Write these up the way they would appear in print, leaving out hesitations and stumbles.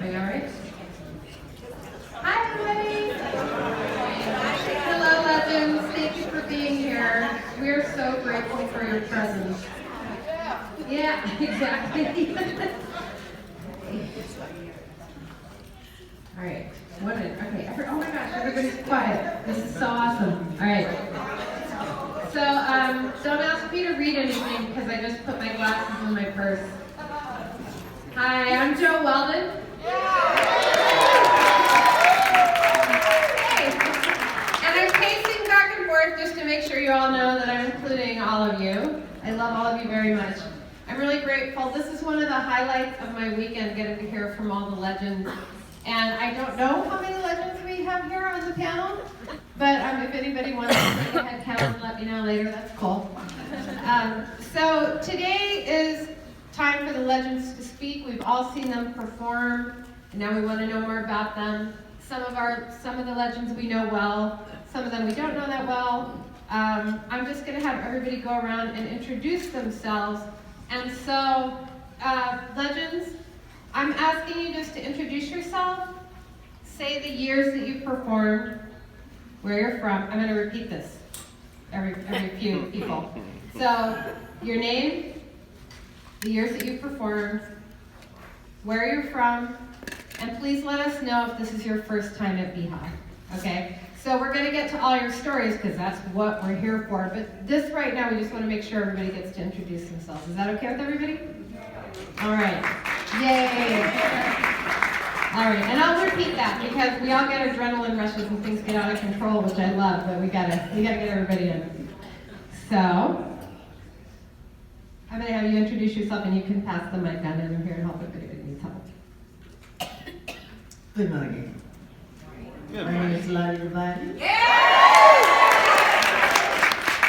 everybody all right? Hi, everybody. Hello, legends. Thank you for being here. We're so grateful for your presence. Yeah, exactly. All right. 1 minute. Okay. Oh my gosh, everybody's quiet. This is so awesome. All right. So, don't ask me to read anything because I just put my glasses in my purse. Hi, I'm Jo Weldon. Hey. And I'm pacing back and forth just to make sure you all know that I'm including all of you. I love all of you very much. I'm really grateful. This is one of the highlights of my weekend, getting to hear from all the legends. And I don't know how many legends we have here on the panel, but if anybody wants to take a head count and let me know later, that's cool. So today is time for the legends to speak. We've all seen them perform, and now we want to know more about them. Some of the legends we know well, some of them we don't know that well. I'm just going to have everybody go around and introduce themselves. And so, legends, I'm asking you just to introduce yourself, say the years that you've performed, where you're from. I'm going to repeat this every few people. So, your name, the years that you've performed, where you're from, and please let us know if this is your first time at Beehive, okay? So we're going to get to all your stories because that's what we're here for, but this right now we just want to make sure everybody gets to introduce themselves. Is that okay with everybody? All right. Yay. All right, and I'll repeat that because we all get adrenaline rushes and things get out of control, which I love, but we gotta get everybody in. So, I'm going to have you introduce yourself, and you can pass the mic down, and I'm here to help if anybody needs help. Good morning. My name is Lottie Devine.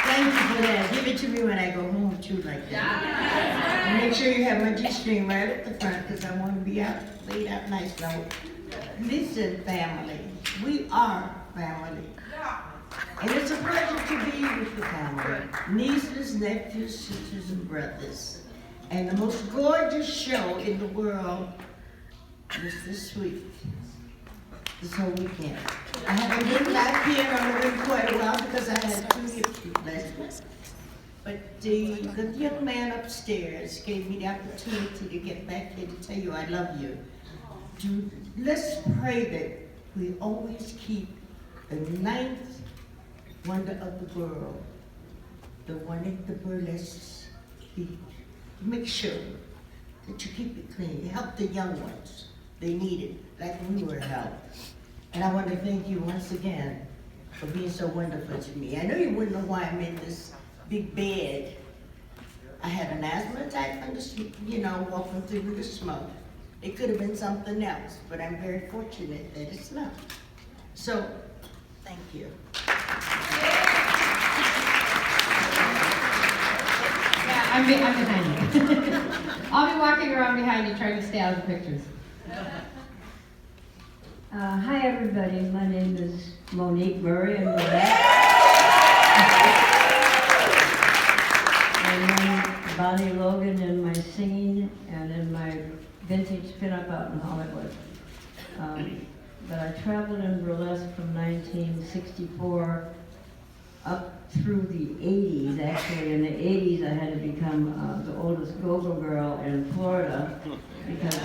Thank you for that. Give it to me when I go home, too, like that. And make sure you have my G-string right at the front, because I want to be out, laid out nice now. Listen, family, we are family. And it's a pleasure to be with the family. Nieces, nephews, sisters, and brothers. And the most gorgeous show in the world was this week. This whole weekend. I haven't been back here in quite a while because I had 2 hip replacements. But the young man upstairs gave me the opportunity to get back here to tell you I love you. Let's pray that we always keep the 9th wonder of the world, the one at the Burlesque feet. Make sure that you keep it clean. Help the young ones. They need it, like we were helped. And I want to thank you once again for being so wonderful to me. I know you wouldn't know why I'm in this big bed. I had an asthma attack from the, walking through the smoke. It could have been something else, but I'm very fortunate that it's not. So, thank you. Yeah, I'm behind you. I'll be walking around behind you trying to stay out of the pictures. Hi everybody, my name is Monique Murray and Burlesque. I'm Bonnie Logan in my singing and in my vintage pinup out in Hollywood. But I traveled in Burlesque from 1964 up through the 80s. Actually, in the 80s I had to become the oldest go-go girl in Florida because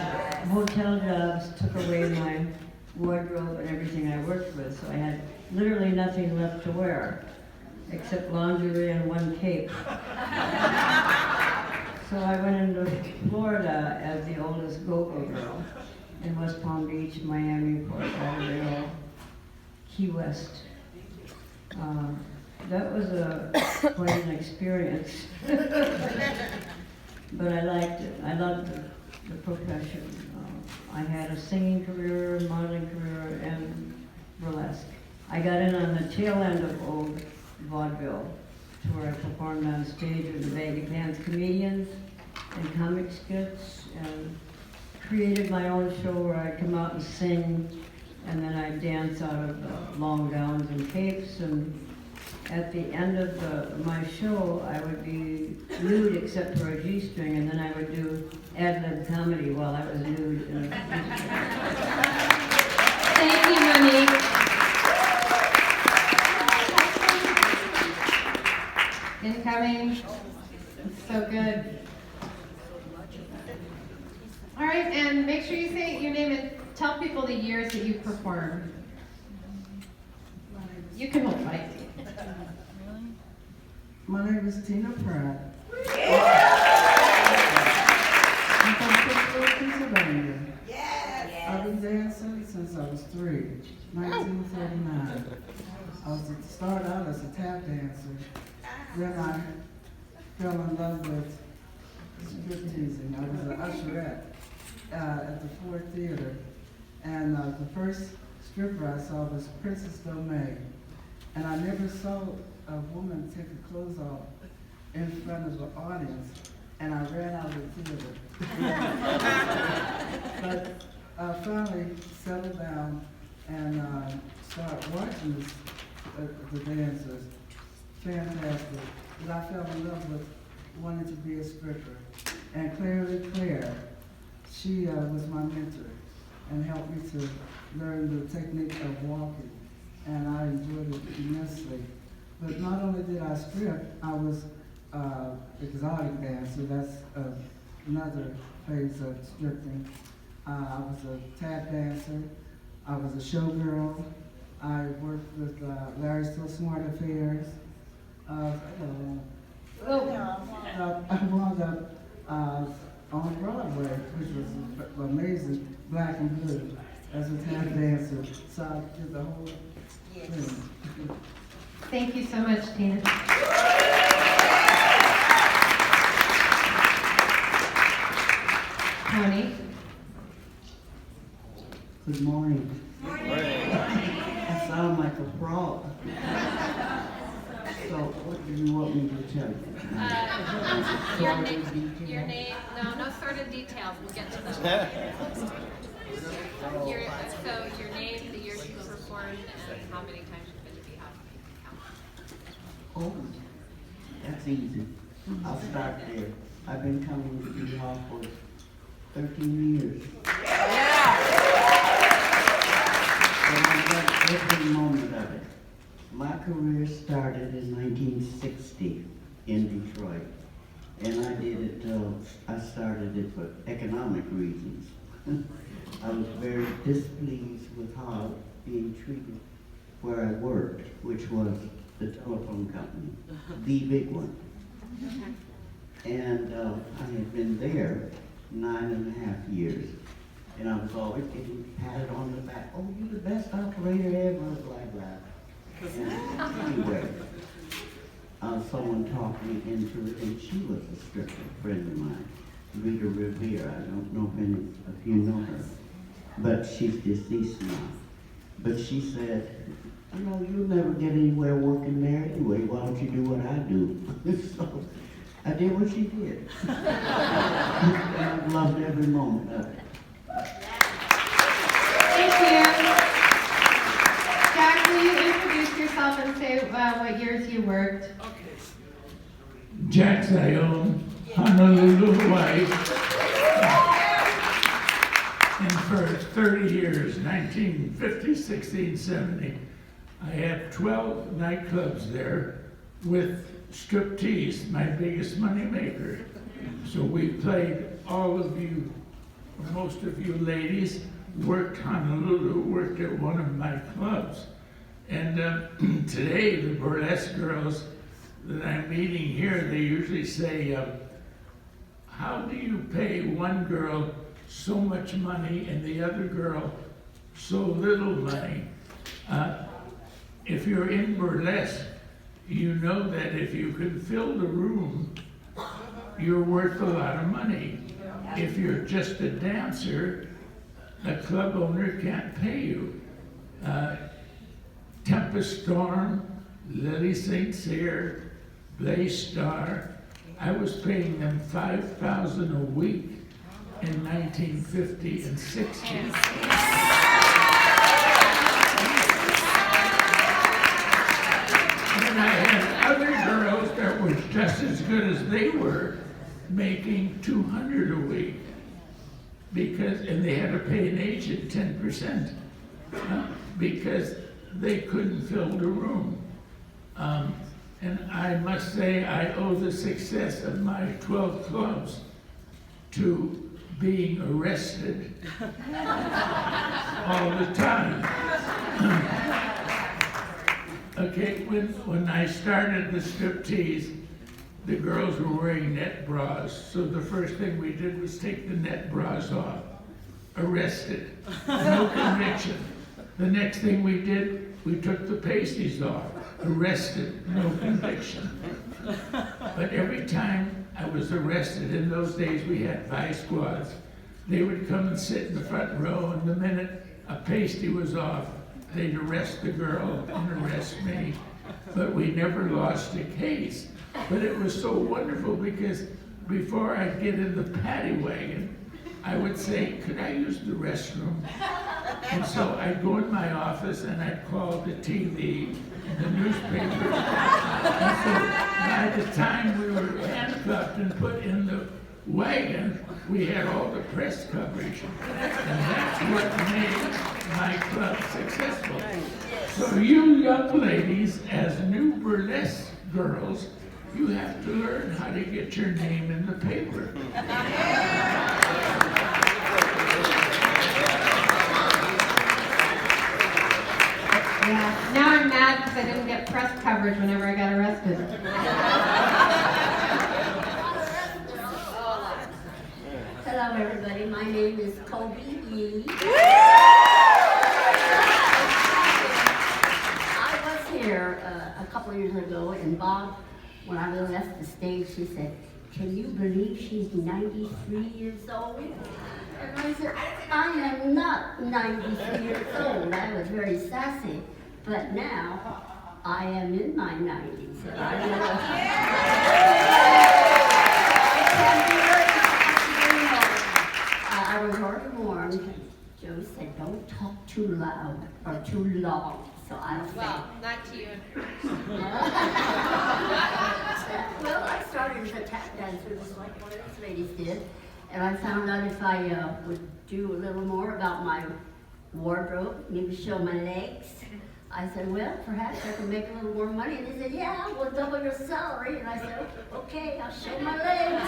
hotel jobs took away my wardrobe and everything I worked with, so I had literally nothing left to wear except lingerie and one cape. So I went into Florida as the oldest go-go girl in West Palm Beach, Miami, Fort Lauderdale, Key West. That was quite an experience, but I liked it. I loved the profession. I had a singing career, modeling career, and burlesque. I got in on the tail end of old vaudeville, to where I performed on stage with the baggy pants comedians and comic skits, and created my own show where I'd come out and sing, and then I'd dance out of long gowns and capes, and at the end of my show, I would be nude except for a G-string, and then I would do ad-lib comedy while I was nude in a G-string. Thank you, Monique. Incoming. It's so good. All right, and make sure you say your name and tell people the years that you performed. You can hold mic. My name is Tina Pratt. I'm from Pittsburgh, Pennsylvania. I've been dancing since I was 3, 1939. I was started out as a tap dancer. Then I fell in love with stripteasing. I was an usherette at the Ford Theater. And the first stripper I saw was Princess Domain. And I never saw a woman take her clothes off in front of the audience. And I ran out of the theater. But I finally settled down and started watching the dancers. Fantastic. And I fell in love with wanting to be a stripper. And Claire, she was my mentor and helped me to learn the technique of walking. And I enjoyed it immensely. But not only did I strip, I was exotic dancer. That's another phase of stripping. I was a tap dancer. I was a showgirl. I worked with Larry Still Smart Affairs. I wound up on Broadway, which was amazing, Black and Blue, as a tap dancer. So I did the whole thing. Thank you so much, Tina. Tony. Good morning. I sound like a frog. So what do you want me to tell you? Your name, no sordid details, we'll get to them. Your name, the years you performed, and how many times you've been to Beehive. Oh, that's easy. I'll start there. I've been coming to Beehive for 13 years. And I've loved every moment of it. My career started in 1960 in Detroit. And I did it, I started it for economic reasons. I was very displeased with how I was being treated where I worked, which was the telephone company, the big one. And I had been there 9.5 years. And I was always getting patted on the back. Oh, you're the best operator ever, blah, blah. And anyway, someone talked me into it, and she was a stripper, friend of mine, Rita Rivera. I don't know if you know her, but she's deceased now. But she said, you know, you'll never get anywhere working there anyway. Why don't you do what I do? So I did what she did. And I loved every moment of it. Thank you. Jack, will you introduce yourself and say what years you worked? Jack Zion, Honolulu, Hawaii. And for 30 years, 1950, 60, and 70, I had 12 nightclubs there with striptease, my biggest money maker. So we played all of you, or most of you ladies, worked Honolulu, worked at one of my clubs. And today, the burlesque girls that I'm meeting here, they usually say, how do you pay one girl so much money and the other girl so little money? If you're in burlesque, you know that if you can fill the room, you're worth a lot of money. If you're just a dancer, a club owner can't pay you. Tempest Storm, Lily St. Cyr, Blaze Star, I was paying them $5,000 a week in 1950 and 60. Then I just as good as they were, making $200 a week. And they had to pay an agent 10%, because they couldn't fill the room. And I must say, I owe the success of my 12 clubs to being arrested all the time. Okay, when I started the striptease, the girls were wearing net bras, so the first thing we did was take the net bras off. Arrested, no conviction. The next thing we did, we took the pasties off. Arrested, no conviction. But every time I was arrested, in those days we had vice squads, they would come and sit in the front row, and the minute a pasty was off, they'd arrest the girl and arrest me. But we never lost a case. But it was so wonderful because before I'd get in the paddy wagon, I would say, could I use the restroom? And so I'd go in my office and I'd call the TV, the newspaper. And so by the time we were handcuffed and put in the wagon, we had all the press coverage. And that's what made my club successful. So you young ladies, as new burlesque girls, you have to learn how to get your name in the paper. Yeah, now I'm mad because I didn't get press coverage whenever I got arrested. Hello, everybody. My name is Kobe Yee. I was here a couple of years ago, and Bob, when I left the stage, she said, "Can you believe she's 93 years old?" And I said, "I am not 93 years old." I was very sassy, but now I am in my 90s. And I know I was already warned. Joe said, "Don't talk too loud or too long." So I'll say. Well, not to you. Well, I started as a tap dancer, just like one of these ladies did, and I found out if I would do a little more about my wardrobe, maybe show my legs. I said, well, perhaps I can make a little more money. And they said, yeah, we'll double your salary. And I said, okay, I'll show my legs.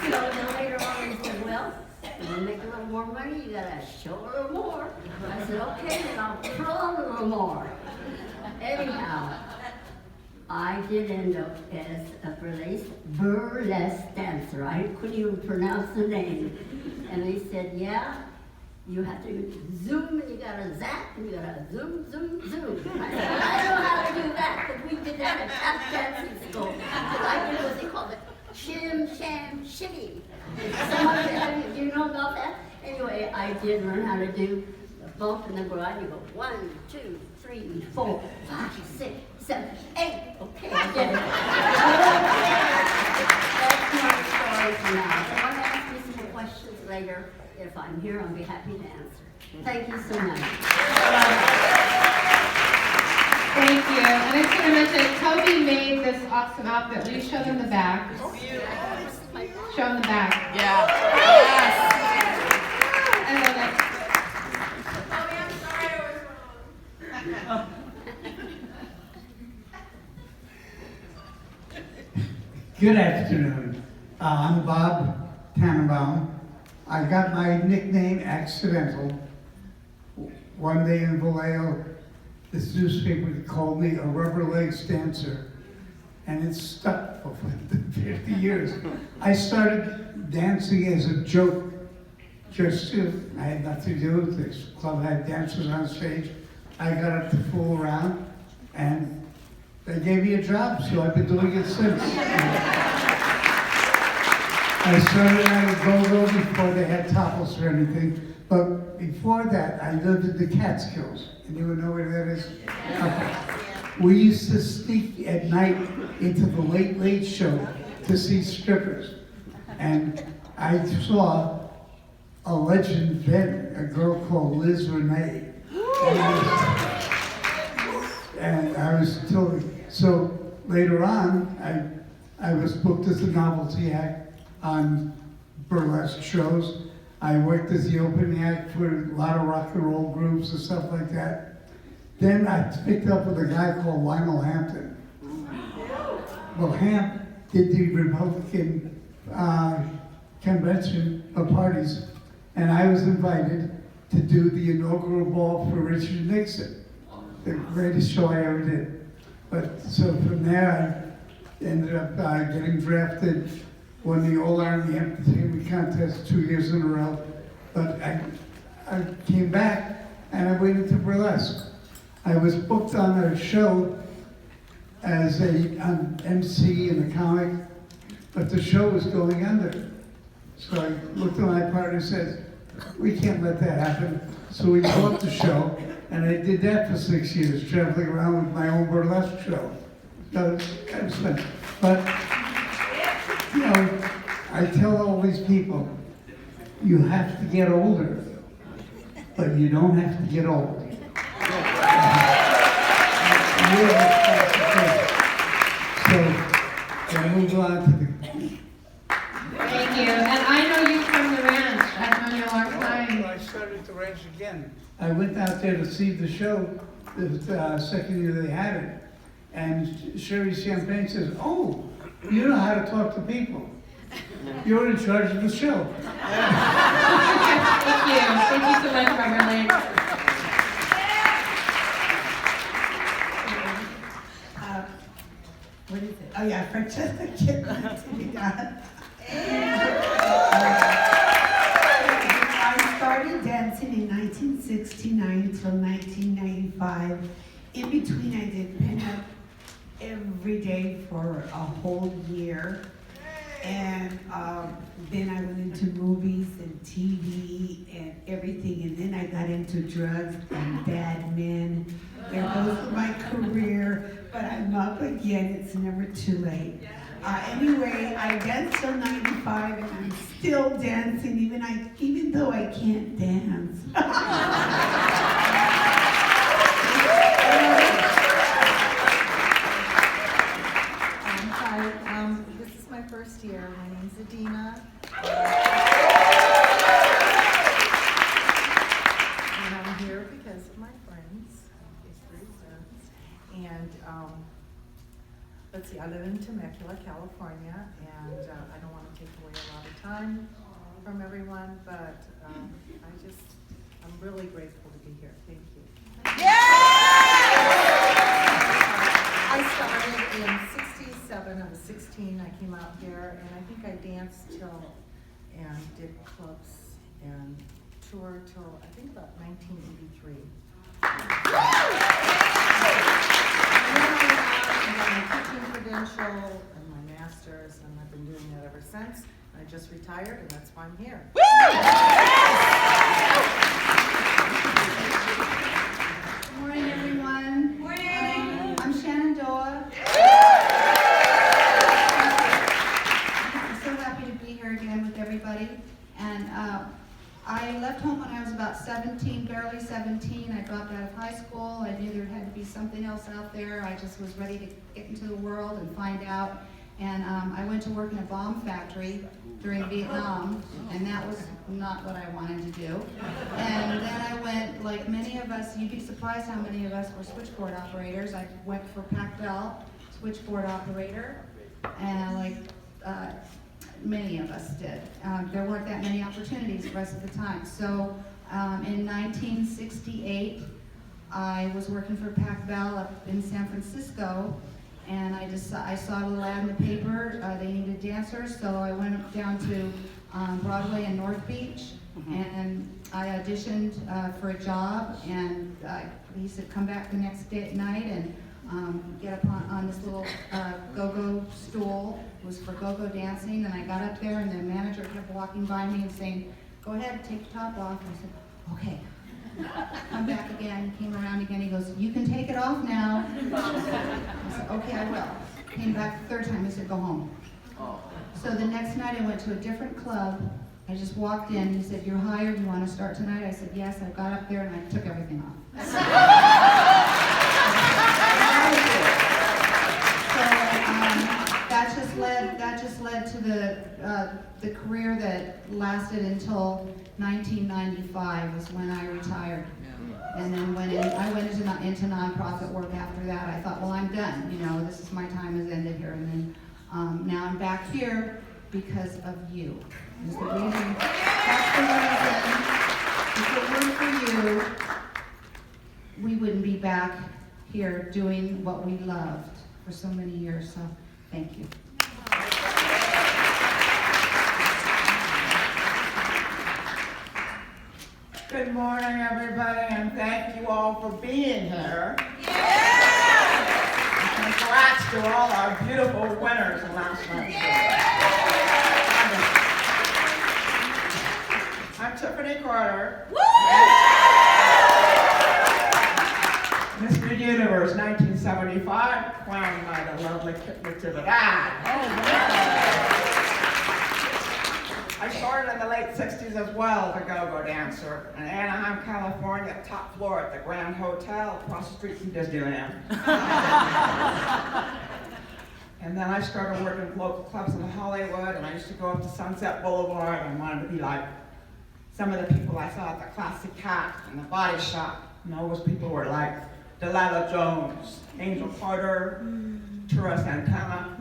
So then later on they said, well, you want to make a little more money, you gotta show a little more. I said, okay, then I'll draw a little more. Anyhow, I did end up as a burlesque dancer. I couldn't even pronounce the name. And they said, yeah, you have to zoom, and you gotta zap, and you gotta zoom, zoom, zoom. I said, I know how to do that, because we did that at tap dancing school. Because I did what they called it shim, sham, shimmy. Someone said, do you know about that? Anyway, I did learn how to do the bump and the grind. You go 1, 2, 3, 4, 5, 6, 7, 8. Okay, I did it. That's my story for now. If you want to ask me some more questions later, if I'm here, I'll be happy to answer. Thank you so much. Thank you. And I just want to mention, Toby made this awesome outfit. Will you show them the back? Show them the back. Yeah. Yes. I love it. Good afternoon. I'm Bob Tannenbaum. I got my nickname accidental. One day in Vallejo, this newspaper called me a rubber legs dancer, and it stuck for 50 years. I started dancing as a joke. I had nothing to do with this. Club had dancers on stage. I got up to fool around, and they gave me a job, so I've been doing it since. I started out at Go-Go before they had topless or anything, but before that, I lived in the Catskills. Anyone know where that is? Okay. We used to sneak at night into the Late Late Show to see strippers. And I saw a legend then, a girl called Liz Renee. And I was totally, so later on, I was booked as a novelty act on burlesque shows. I worked as the opening act for a lot of rock and roll groups and stuff like that. Then I picked up with a guy called Lionel Hampton. Well, Hamp did the Republican convention of parties, and I was invited to do the inaugural ball for Richard Nixon, the greatest show I ever did. But so from there, I ended up getting drafted, won the All-Army Entertainment Contest 2 years in a row. But I came back and I went into burlesque. I was booked on a show as an MC in a comic, but the show was going under. So I looked at my partner and said, we can't let that happen. So we bought the show, and I did that for 6 years, traveling around with my own burlesque show. So it was fun. But, you know, I tell all these people, you have to get older, but you don't have to get old. So I move on to the. Thank you. And I know you from the ranch. I've known you a long time. I started the ranch again. I went out there to see the show the second year they had it. And Sherry Champagne says, oh, you know how to talk to people. You're in charge of the show. Thank you. Thank you so much, Beverly. What is it? Oh yeah, Francesca I started dancing in 1969 until 1995. In between, I did pinup every day for a whole year. And then I went into movies and TV and everything. And then I got into drugs and bad men. There goes my career. But I'm up again. It's never too late. Anyway, I danced till 95, and I'm still dancing, even though I can't dance. Hi, this is my first year. My name's Adina. And I'm here because of my friends, these three friends. And let's see, I live in Temecula, California, and I don't want to take away a lot of time from everyone, but I'm really grateful to be here. Thank you. I started in '67. I was 16. I came out here, and I think I danced and did clubs and toured till I think about 1983. I got my teaching credential and my master's, and I've been doing that ever since. I just retired, and that's why I'm here. Good morning, everyone. Morning. I'm Shannon Doa. I'm so happy to be here again with everybody. And I left home when I was about 17, barely 17. I dropped out of high school. I knew there had to be something else out there. I just was ready to get into the world and find out. And I went to work in a bomb factory during Vietnam, and that was not what I wanted to do. And then I went, like many of us, you'd be surprised how many of us were switchboard operators. I went for Pac-Bell, switchboard operator, and many of us did. There weren't that many opportunities for us at the time. So in 1968, I was working for Pac-Bell up in San Francisco, and I saw a little ad in the paper. They needed dancers, so I went down to Broadway and North Beach, and I auditioned for a job, and he said, come back the next day at night and get up on this little go-go stool. It was for go-go dancing, and I got up there, and the manager kept walking by me and saying, go ahead, take your top off. And I said, okay. Come back again, came around again, he goes, you can take it off now. I said, okay, I will. Came back the third time, he said, go home. So the next night I went to a different club. I just walked in, he said, you're hired, you want to start tonight? I said, yes. I got up there and I took everything off. So the career that lasted until 1995 was when I retired. And then I went into nonprofit work after that. I thought, well, I'm done. You know, this is my time has ended here. And then now I'm back here because of you. Is the reason. That's the reason. If it weren't for you, we wouldn't be back here doing what we loved for so many years. So thank you. Good morning, everybody, and thank you all for being here. And congrats to all our beautiful winners last night. I'm Tiffany Carter. Mr. Universe 1975, crowned by the lovely Tiffany. I started in the late 60s as well as a go-go dancer in Anaheim, California, top floor at the Grand Hotel, across the street from Disneyland. And then I started working with local clubs in Hollywood, and I used to go up to Sunset Boulevard and wanted to be like some of the people I saw at the Classic Cat and the Body Shop. And those people were like Delilah Jones, Angel Carter, Tura Santana.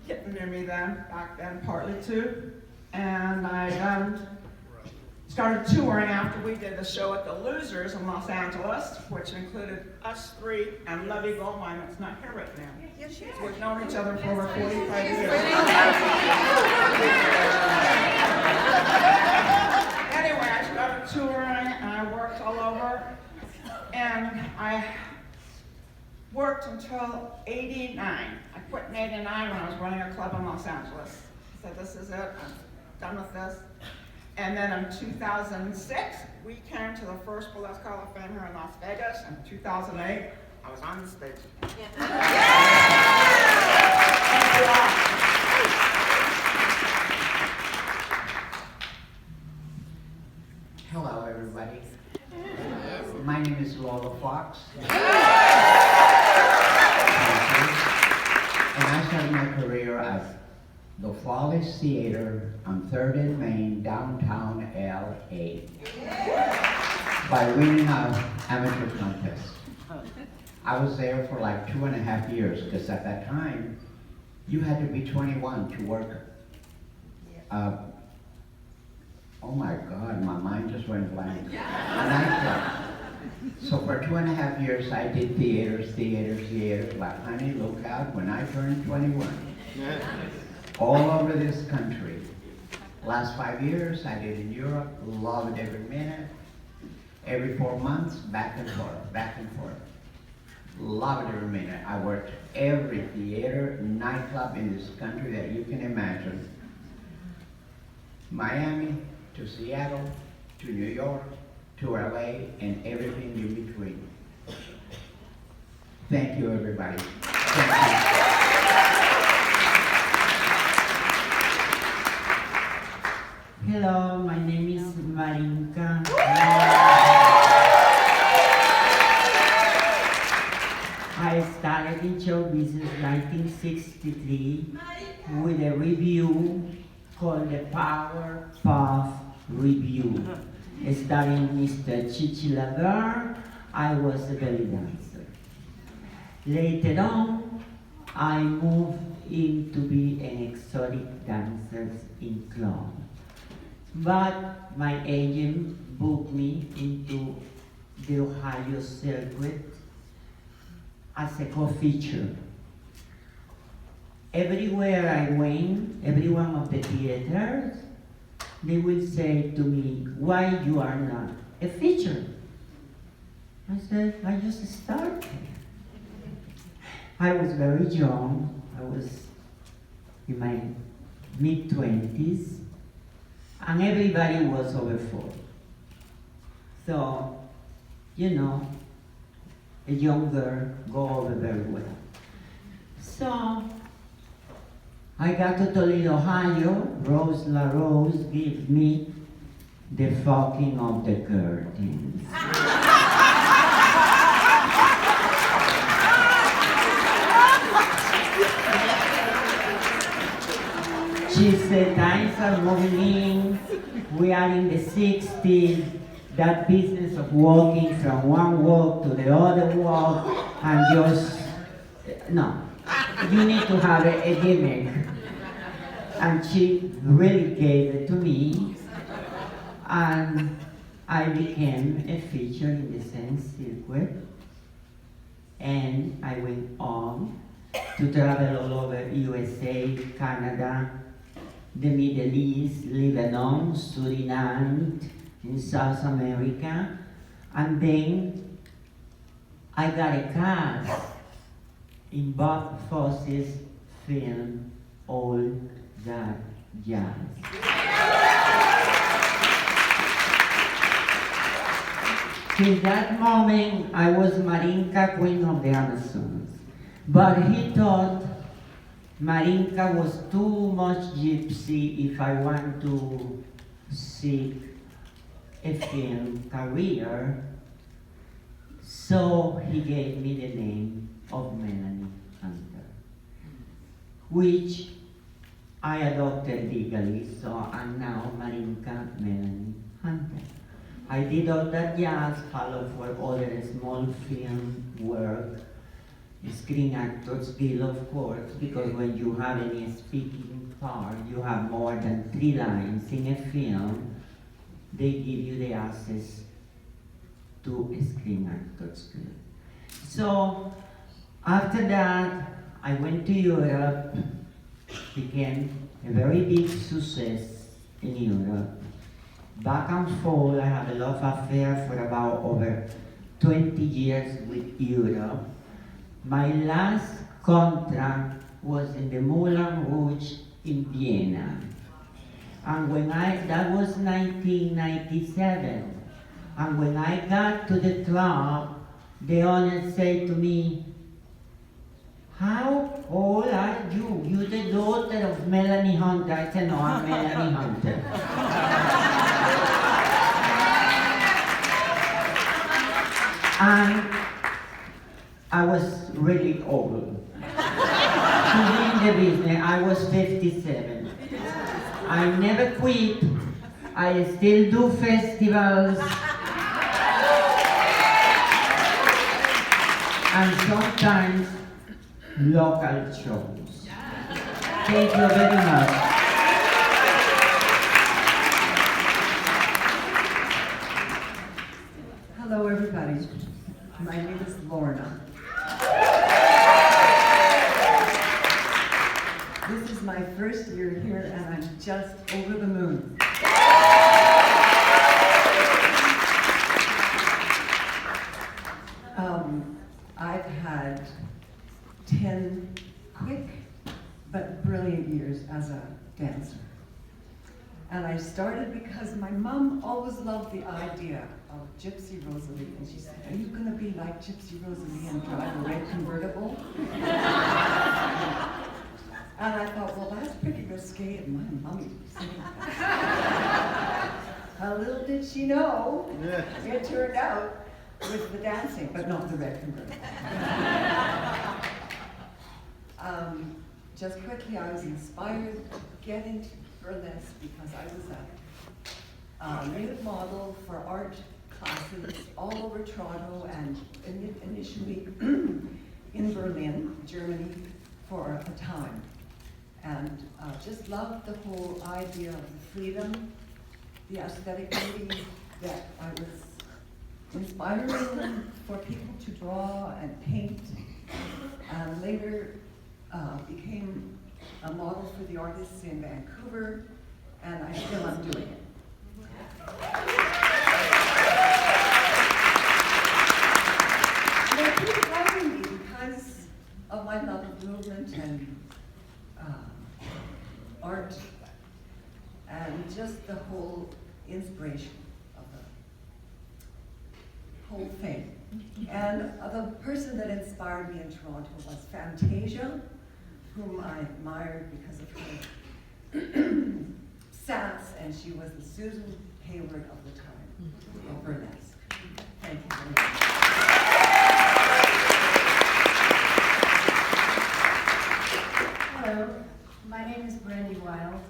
Getting near me then, back then partly too. And I started touring after we did the show at the Losers in Los Angeles, which included us three and Lovey Goldmine, that's not here right now. Yes, she is. We've known each other for over 45 years. Anyway, I started touring and I worked all over. And I worked until '89. I quit in '89 when I was running a club in Los Angeles. I said, this is it, I'm done with this. And then in 2006, we came to the first Burlesque Hall of Fame here in Las Vegas. In 2008, I was on the stage. Hello, everybody. My name is Lola Fox. And I started my career at the Flawless Theater on 3rd and Main, downtown LA, by winning an amateur contest. I was there for like 2.5 years, because at that time, you had to be 21 to work. Oh my God, my mind just went blank. A nightclub. So for 2.5 years, I did theaters, but honey, look out, when I turned 21, all over this country. Last 5 years, I did in Europe, loved every minute. Every 4 months, back and forth. Loved every minute. I worked every theater, nightclub in this country that you can imagine. Miami, to Seattle, to New York, to LA, and everything in between. Thank you, everybody. Thank you. Hello, my name is Marinka. I started in show business in 1963 with a review called the Power Puff Review. Starring Mr. Chichi Lagar, I was a belly dancer. Later on, I moved in to be an exotic dancer in club. But my agent booked me into the Ohio circuit as a co-feature. Everywhere I went, every one of the theaters, they would say to me, why you are not a feature? I said, I just started. I was very young. I was in my mid-20s, and everybody was over 40. So, you know, a young girl go over very well. So, I got to Toledo, Ohio. Rose LaRose gave me the fucking of the curtains. say times are moving in. We are in the 60s. That business of walking from one walk to the other walk and just, no. You need to have a gimmick. And she really gave it to me. And I became a feature in the same circuit. And I went on to travel all over USA, Canada, the Middle East, Lebanon, Suriname, in South America. And then I got a cast in Bob Fosse's film, All That Jazz. Till that moment, I was Marinka, Queen of the Amazons. But he thought Marinka was too much gypsy if I want to seek a film career. So he gave me the name of Melanie Hunter, which I adopted legally, so I'm now Marinka Melanie Hunter. I did all that jazz, followed for other small film work, Screen Actors Guild, of course, because when you have any speaking part, you have more than 3 lines in a film, they give you the access to a Screen Actors Guild. So, after that, I went to Europe, became a very big success in Europe. Back and forth, I had a love affair for about over 20 years with Europe. My last contract was in the Moulin Rouge in Vienna. And that was 1997. And when I got to the club, the owner said to me, "How old are you? You're the daughter of Melanie Hunter." I said, "No, I'm Melanie Hunter." And I was really old. To be in the business, I was 57. I never quit. I still do festivals. And sometimes local shows. Thank you very much. Hello, everybody. My name is Lorna. This is my first year here, and I'm just over the moon. I've had 10 quick but brilliant years as a dancer. And I started because my mom always loved the idea of Gypsy Rosalie, and she said, "Are you going to be like Gypsy Rosalie and drive a red convertible?" And I thought, well, that's pretty risque, and my mommy was saying that. How little did she know, it turned out with the dancing, but not the red convertible. Just quickly, I was inspired to get into burlesque because I was a nude model for art classes all over Toronto and initially in Berlin, Germany, for a time. And just loved the whole idea of the freedom, the aesthetic beauty that I was inspiring for people to draw and paint. And later became a model for the artists in Vancouver, and I still am doing it. They keep writing me because of my love of movement and art, and just the whole inspiration of the whole thing. And the person that inspired me in Toronto was Fantasia, whom I admired because of her sass, and she was the Susan Hayward of the time, of burlesque. Thank you very much. Hello, my name is Brandy Wild.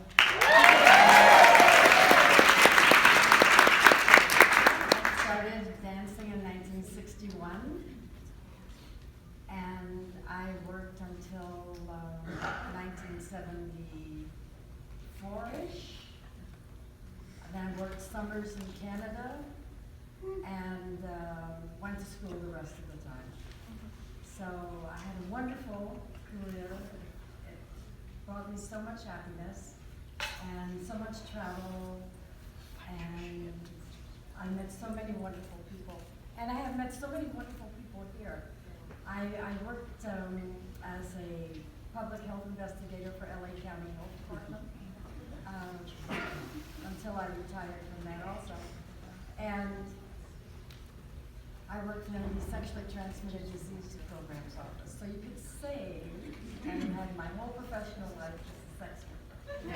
Irish. Then I worked summers in Canada and went to school the rest of the time. So I had a wonderful career. It brought me so much happiness and so much travel, and I met so many wonderful people. And I have met so many wonderful people here. I worked as a public health investigator for LA County Health Department until I retired from that also. And I worked in the sexually transmitted disease programs office. So you could say I had my whole professional life as a sex worker.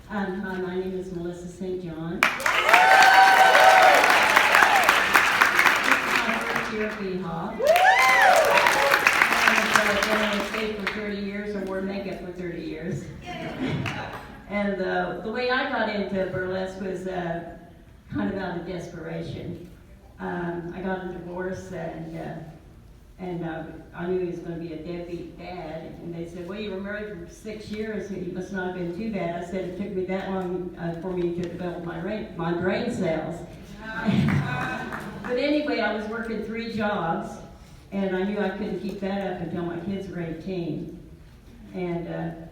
Hi, my name is Melissa St. John. Here at BHOG. And I've been on the stage for 30 years and wore makeup for 30 years. And the way I got into burlesque was kind of out of desperation. I got a divorce and I knew he was going to be a deadbeat dad. And they said, well, you were married for 6 years, so you must not have been too bad. I said, it took me that long for me to develop my brain cells. But anyway, I was working 3 jobs, and I knew I couldn't keep that up until my kids were 18. And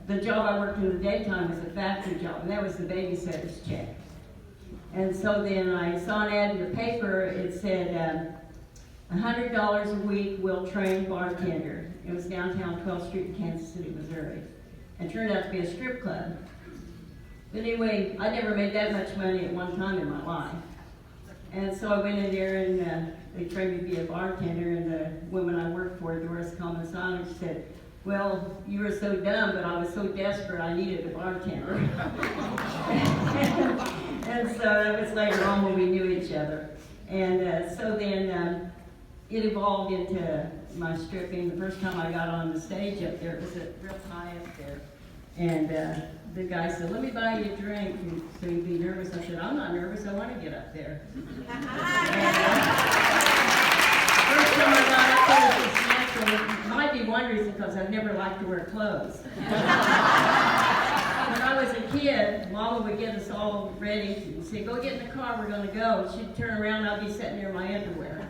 the job I worked in the daytime was a factory job, and that was the babysitter's check. And so then I saw an ad in the paper. It said, $100 a week will train bartender. It was downtown 12th Street in Kansas City, Missouri. And it turned out to be a strip club. But anyway, I never made that much money at one time in my life. And so I went in there and they trained me to be a bartender, and the woman I worked for, Doris Commissano, said, well, you were so dumb, but I was so desperate I needed a bartender. And so that was later on when we knew each other. And so then it evolved into my stripping. The first time I got on the stage up there, it was real high up there. And the guy said, let me buy you a drink so you'd be nervous. I said, I'm not nervous, I want to get up there. And, first time I got up there, it was natural. It might be one reason because I've never liked to wear clothes. When I was a kid, Mama would get us all ready and say, go get in the car, we're going to go. She'd turn around, I'd be sitting there in my underwear.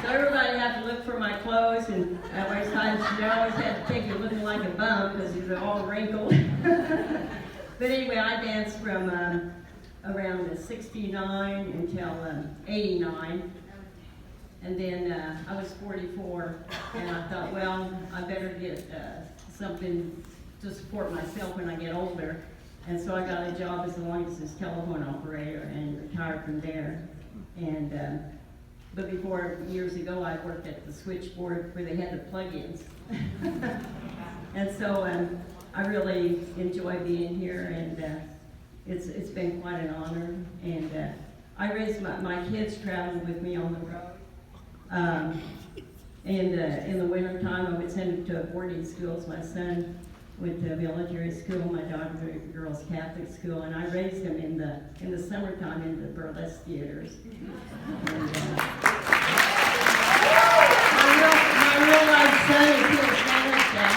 So everybody had to look for my clothes, and that way she always had to take you looking like a bum because you were all wrinkled. But anyway, I danced from around 69 until 89. And then I was 44, and I thought, well, I better get something to support myself when I get older. And so I got a job as a long-distance telephone operator and retired from there. And but before, years ago, I worked at the switchboard where they had the plug-ins. And so I really enjoy being here, and it's been quite an honor. And I raised my kids traveling with me on the road. In the winter time, I would send them to boarding schools. My son went to military school, my daughter went to girls' Catholic school, and I raised them in the summertime in the burlesque theaters. And, my real life son is here at Spanish Jack.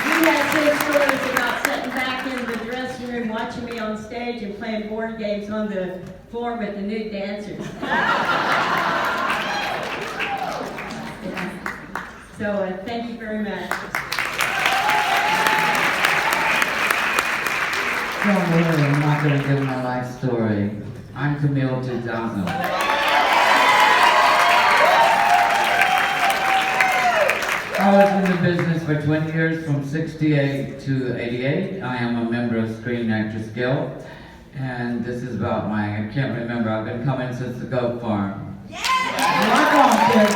He has his stories about sitting back in the dressing room watching me on stage and playing board games on the floor with the nude dancers. So thank you very much. Don't worry, I'm not going to give my life story. I'm Camille 2000. I was in the business for 20 years, from 68 to 88. I am a member of Screen Actors Guild. And this is about I can't remember, I've been coming since the goat farm. Yeah! Rock on, kids!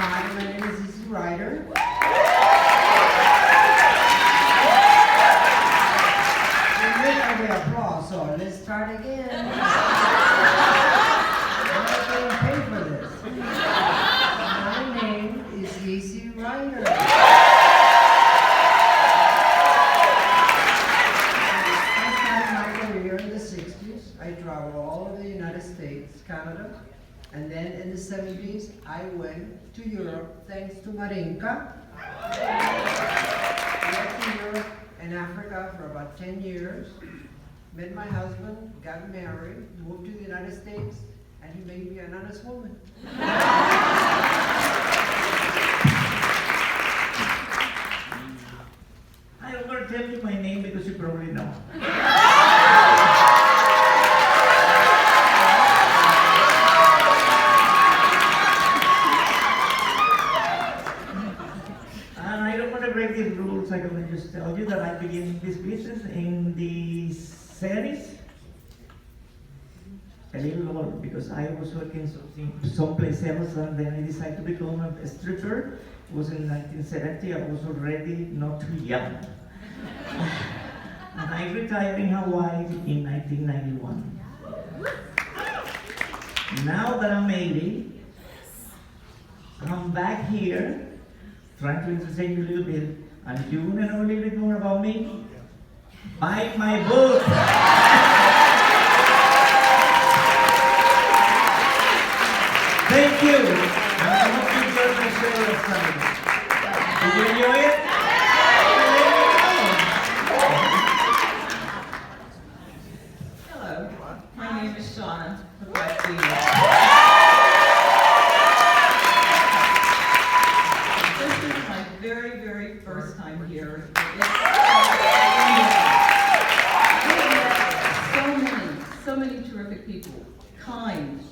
Hi, my name is Lisa Ryder. We made every applause, so let's start again. I'm not getting paid for this. My name is Lisa Ryder. 1970s, I went to Europe thanks to Marinka. I went to Europe and Africa for about 10 years. Met my husband, got married, moved to the United States, and he made me an honest woman. I don't want to tell you my name because you probably know. And I don't want to break the rules. I'm going to just tell you that I began this business in the 70s. A little old because I was working someplace else and then I decided to become a stripper. It was in 1970. I was already not too young. And I retired in Hawaii in 1991. Now that I'm 80, I'm back here trying to entertain you a little bit. And if you want to know a little bit more about me, buy my book. Thank you. I hope you enjoyed my show last time. Did you enjoy it? Hello, my name is Shauna. This is my very, very first time here. So many terrific people, kind,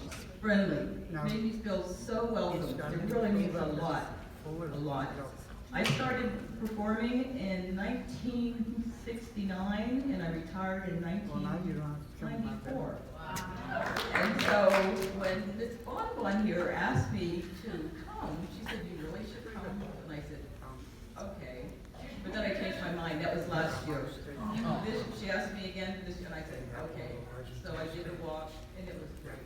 friendly, made me feel so welcome. It really means a lot. I started performing in 1969 and I retired in 1994. And so when Miss Bonbon here asked me to come, she said, "You really should come." And I said, "Okay." But then I changed my mind. That was last year. She asked me again this year, and I said, "Okay." So I did a walk, and it was great.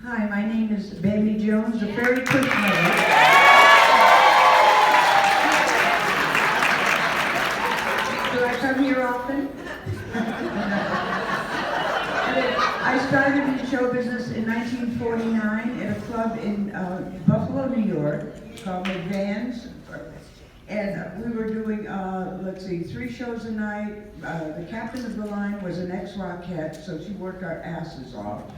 Hi, my name is Baby Jones, the Fairy Christmas. Do I come here often? I started in show business in 1949 at a club in Buffalo, New York called McVan's. And we were doing, 3 shows a night. The captain of the line was an ex-Rockette, so she worked our asses off.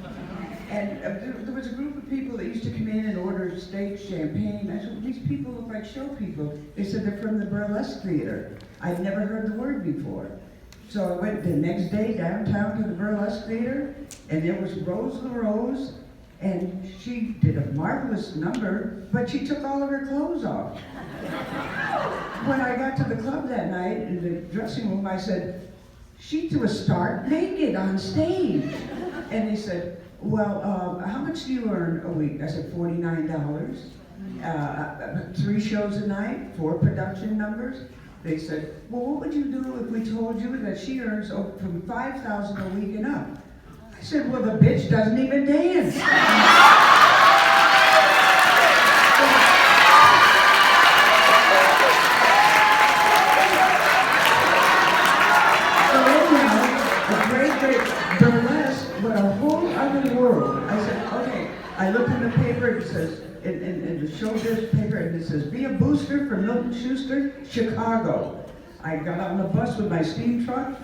And there was a group of people that used to come in and order stage champagne. I said, "These people look like show people." They said they're from the Burlesque Theater. I'd never heard the word before. So I went the next day downtown to the Burlesque Theater, and there was Rose LaRose, and she did a marvelous number, but she took all of her clothes off. When I got to the club that night in the dressing room, I said, "She threw a stark naked on stage." And they said, "Well, how much do you earn a week?" I said, $49. 3 shows a night, 4 production numbers. They said, "Well, what would you do if we told you that she earns from $5,000 a week and up?" I said, "Well, the bitch doesn't even dance." So anyhow, a great burlesque, but a whole other world. I said, okay. I looked in the paper, it says, in the showbiz paper, and it says, "Be a booster for Milton Schuster, Chicago." I got on the bus with my steam trunk,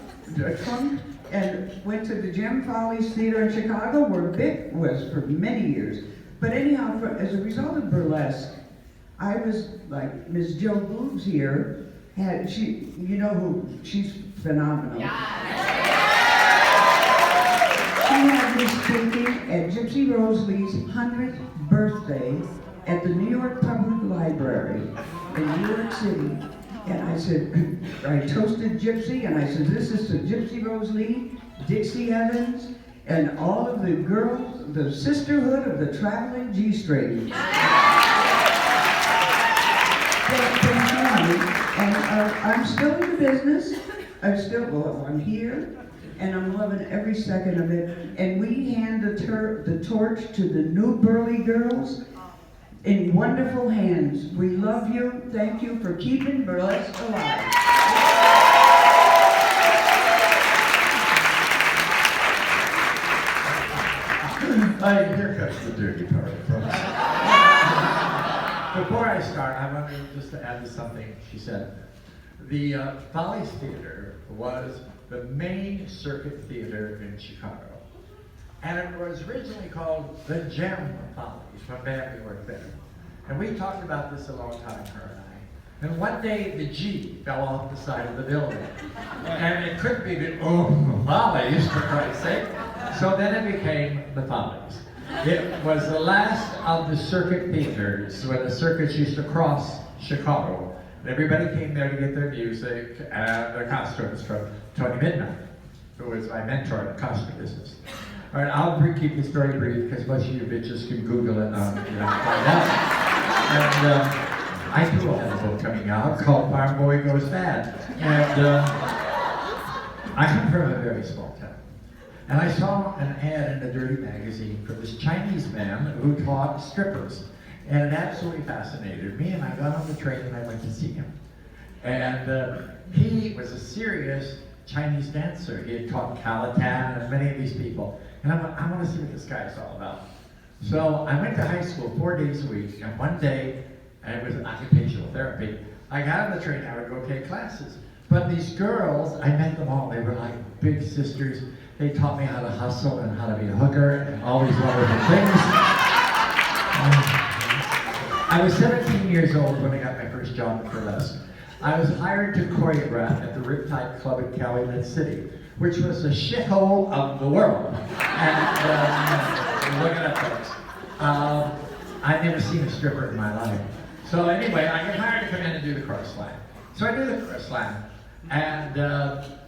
and went to the Gem Follies Theater in Chicago, where Vic was for many years. But anyhow, as a result of burlesque, I was like Miss Jo Boobs here. You know who? She's phenomenal. She had me speaking at Gypsy Rose Lee's 100th birthday at the New York Public Library in New York City. And I said, I toasted Gypsy, and I said, "This is to Gypsy Rose Lee, Dixie Evans, and all of the girls, the sisterhood of the traveling G-string." And I'm still in the business. I'm here, and I'm loving every second of it. And we hand the torch to the new Burley girls in wonderful hands. We love you. Thank you for keeping burlesque alive. Here comes the dirty part, folks. Before I start, I wanted just to add something. She said, the Follies Theater was the main circuit theater in Chicago. And it was originally called the Gem Follies from Bambi worked there. And we talked about this a long time, her and I. And one day the G fell off the side of the building. And it couldn't be the Follies, for Christ's sake. So then it became the Follies. It was the last of the circuit theaters when the circuits used to cross Chicago. And everybody came there to get their music and their costumes from Tony Midnight, who was my mentor in the costume business. All right, I'll keep the story brief because most of you bitches can Google it and find out. And I do have a book coming out called Farm Boy Goes Bad. And I come from a very small town. And I saw an ad in a dirty magazine for this Chinese man who taught strippers. And it absolutely fascinated me, and I got on the train and I went to see him. And he was a serious Chinese dancer. He had taught Calatan and many of these people. And I want to see what this guy's all about. So I went to high school 4 days a week, and one day, and it was occupational therapy, I got on the train, I would go take classes. But these girls, I met them all, they were like big sisters. They taught me how to hustle and how to be a hooker and all these wonderful things. I was 17 years old when I got my first job at Burlesque. I was hired to choreograph at the Riptide Club in Calumet City, which was the shithole of the world. And look at that, folks. I'd never seen a stripper in my life. So anyway, I got hired to come in and do the cross slam. So I do the cross slam, and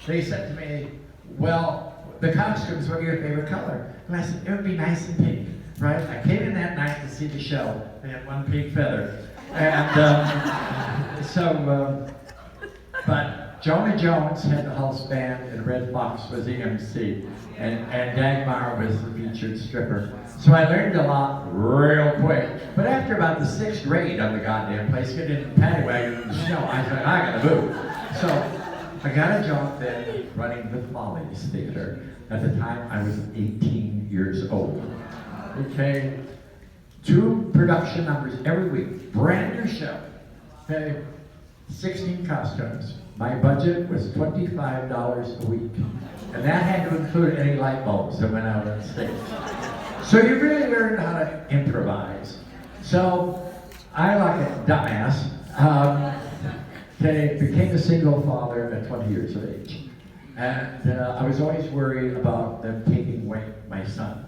they said to me, well, the costumes, what are your favorite color? And I said, it would be nice and pink, right? I came in that night to see the show. They had one pink feather. And but Jonah Jones had the house band, and Red Fox was the MC, and Dagmar was the featured stripper. So I learned a lot real quick. But after about the 6th grade on the goddamn place, getting in the paddy wagon in the snow, I said, I gotta move. So I got a job then running the Follies Theater. At the time, I was 18 years old. Okay, 2 production numbers every week, brand new show. Okay, 16 costumes. My budget was $25 a week. And that had to include any light bulbs that went out on stage. So you really learned how to improvise. So I, like a dumbass, became a single father at 20 years of age. And I was always worried about them taking away my son.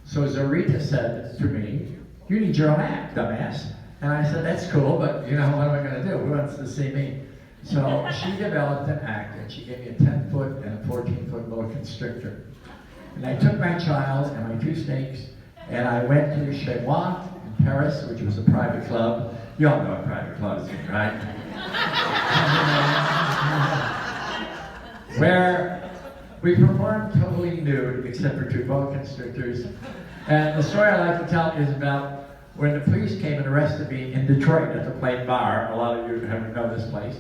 So Zarita said to me, you need your own act, dumbass. And I said, that's cool, but you know, what am I gonna do? Who wants to see me? So she developed an act, and she gave me a 10-foot and a 14-foot little constrictor. And I took my child and my 2 snakes, and I went to Chez Moi in Paris, which was a private club. You all know what private clubs are, right? Where we performed totally nude, except for 2 boa constrictors. And the story I like to tell is about when the police came and arrested me in Detroit at the Plain Bar. A lot of you know this place.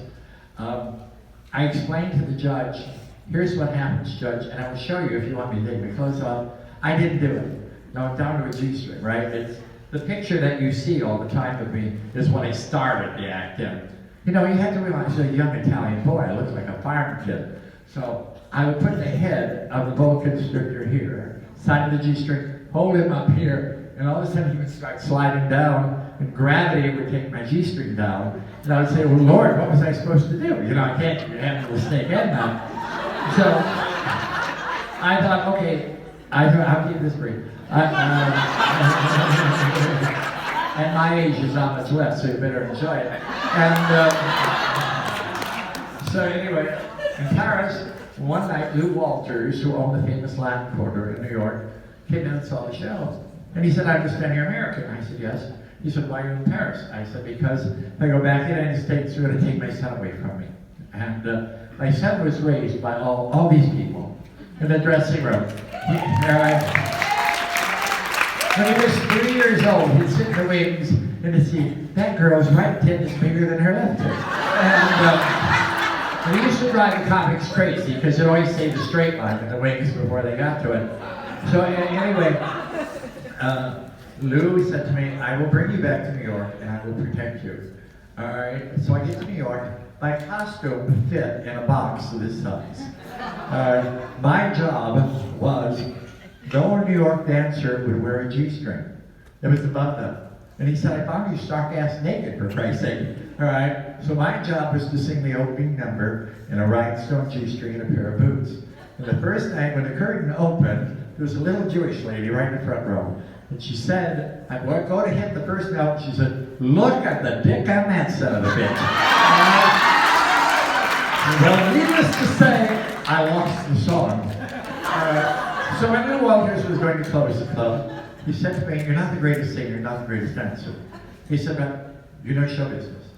I explained to the judge, here's what happens, Judge, and I will show you if you want me to take my clothes off. I didn't do it. No, I'm down to a G-string, right? It's the picture that you see all the time of me is when I started the act in. You know, you have to realize you're a young Italian boy. I look like a farm kid. So I would put the head of the boa constrictor here, side of the G-string, hold him up here, and all of a sudden he would start sliding down, and gravity would take my G-string down. And I would say, well, Lord, what was I supposed to do? You know, I can't handle the snake head now. So I thought, okay, I'll keep this brief. And my age is on its left, so you better enjoy it. And so anyway, in Paris, one night, Lou Walters, who owned the famous Latin Quarter in New York, came in and saw the show. And he said, I understand you're American. I said, yes. He said, why are you in Paris? I said, because if I go back to the United States, they're going to take my son away from me. And my son was raised by all these people in the dressing room. When he was 3 years old, he'd sit in the wings and he'd see, that girl's right tit is bigger than her left tit. And he used to drive the comics crazy because it always stayed a straight line in the wings before they got to it. So anyway, Lou said to me, I will bring you back to New York and I will protect you. All right, so I get to New York. My costume fit in a box of this size. My job was, no New York dancer would wear a G-string. It was the button-up. And he said, I found you stark-ass naked, for Christ's sake. All right, so my job was to sing the opening number in a rhinestone G-string and a pair of boots. And the first night when the curtain opened, there was a little Jewish lady right in the front row. And she said, I would go to hit the first note, and she said, look at the dick on that son of a bitch. Well, needless to say, I lost the song. So I knew Walters was going to close the club. He said to me, you're not the greatest singer, you're not the greatest dancer. He said, but you know show business.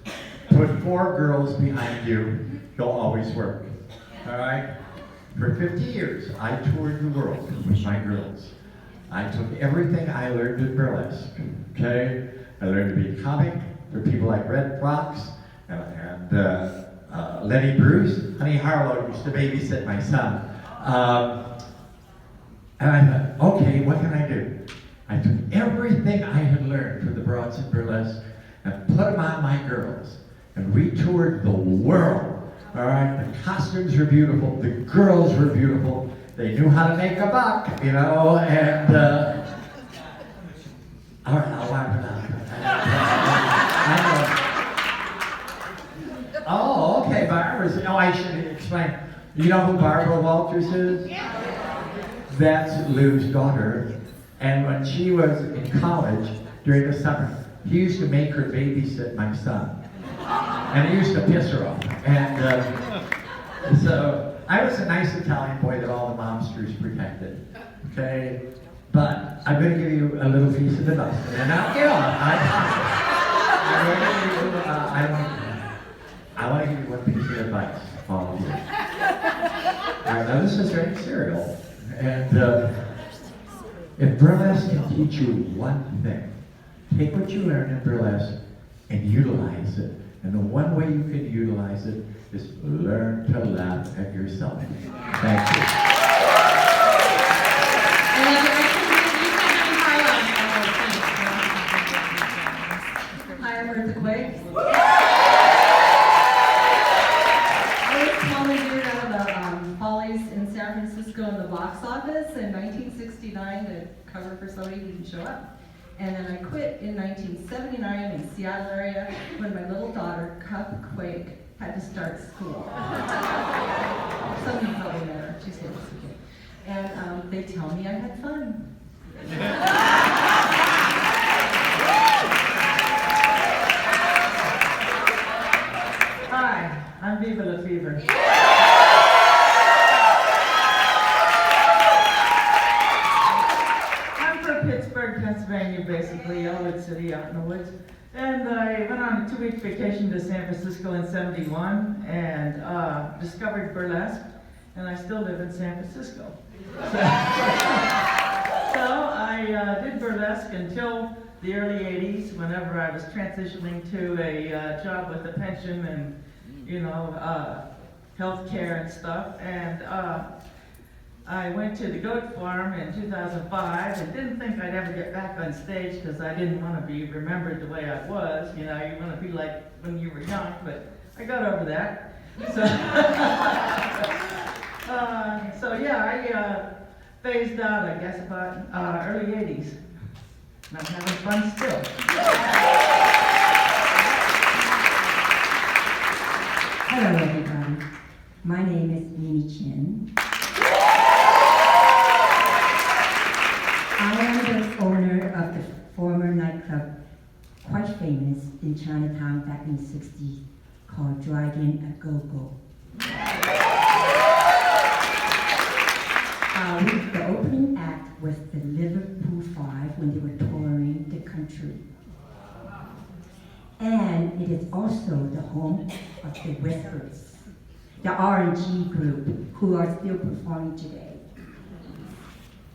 Put 4 girls behind you, you'll always work. All right? For 50 years, I toured the world with my girls. I took everything I learned in burlesque, okay? I learned to be a comic for people like Red Fox and Lenny Bruce. Honey Harlow used to babysit my son. And I thought, okay, what can I do? I took everything I had learned for the broads in burlesque and put them on my girls. And we toured the world. All right, the costumes were beautiful, the girls were beautiful, they knew how to make a buck, you know, and, all right, I'll wipe it out. Oh, okay, Barbara's, oh, I should explain. You know who Barbara Walters is? That's Lou's daughter, and when she was in college, during the summer, he used to make her babysit my son. And he used to piss her off. And so I was a nice Italian boy that all the momsters protected. Okay? But I'm going to give you a little piece of advice. And I'll get on. I want to give you one piece of advice, all of you. All right, now this is very serial. And if burlesque can teach you one thing, take what you learned in burlesque and utilize it. And the one way you can utilize it is learn to laugh at yourself. Thank you. Hi, I'm Earthquake. I was commandeered out of the Follies in San Francisco in the box office in 1969 to cover for somebody who didn't show up. And then I quit in 1979 in the Seattle area when my little daughter, Cupquake, had to start school. Some of you probably met her. She's here. And they tell me I had fun. Hi, I'm Viva La Fever. Pittsburgh, Pennsylvania, basically, Elwood City out in the woods. And I went on a 2-week vacation to San Francisco in '71 and discovered burlesque, and I still live in San Francisco. So I did burlesque until the early '80s, whenever I was transitioning to a job with a pension and, you know, health care and stuff. And I went to the goat farm in 2005 and didn't think I'd ever get back on stage because I didn't want to be remembered the way I was. You know, you want to be like when you were young, but I got over that. So yeah, I phased out, I guess, about early '80s. And I'm having fun still. Hello, everybody. My name is Mimi Chin. I am the owner of the former nightclub, quite famous in Chinatown back in the '60s, called Dragon A Go-Go. The opening act was the Liverpool Five when they were touring the country. And it is also the home of the Whispers, the R&G group, who are still performing today.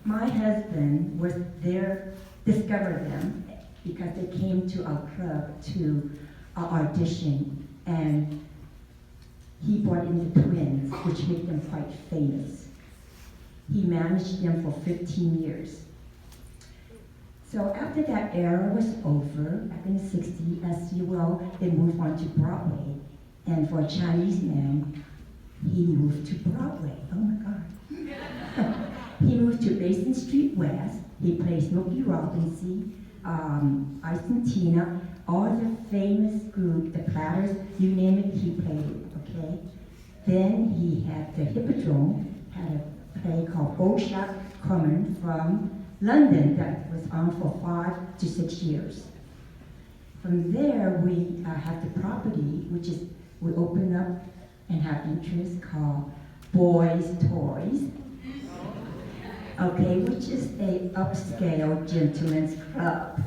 My husband was there, discovered them, because they came to our club to audition, and he brought in the twins, which made them quite famous. He managed them for 15 years. So after that era was over, back in the 60s, as you will, they moved on to Broadway. And for a Chinese man, he moved to Broadway. Oh my God. He moved to Basin Street West. He played Smokey Robinson, Ice and Tina, all the famous group, the Platters, you name it, he played it, okay? Then he had the Hippodrome, had a play called Old Shop Common from London that was on for 5 to 6 years. From there, we have the property, which is, we open up and have interest called Boys Toys, okay, which is a upscale gentleman's club.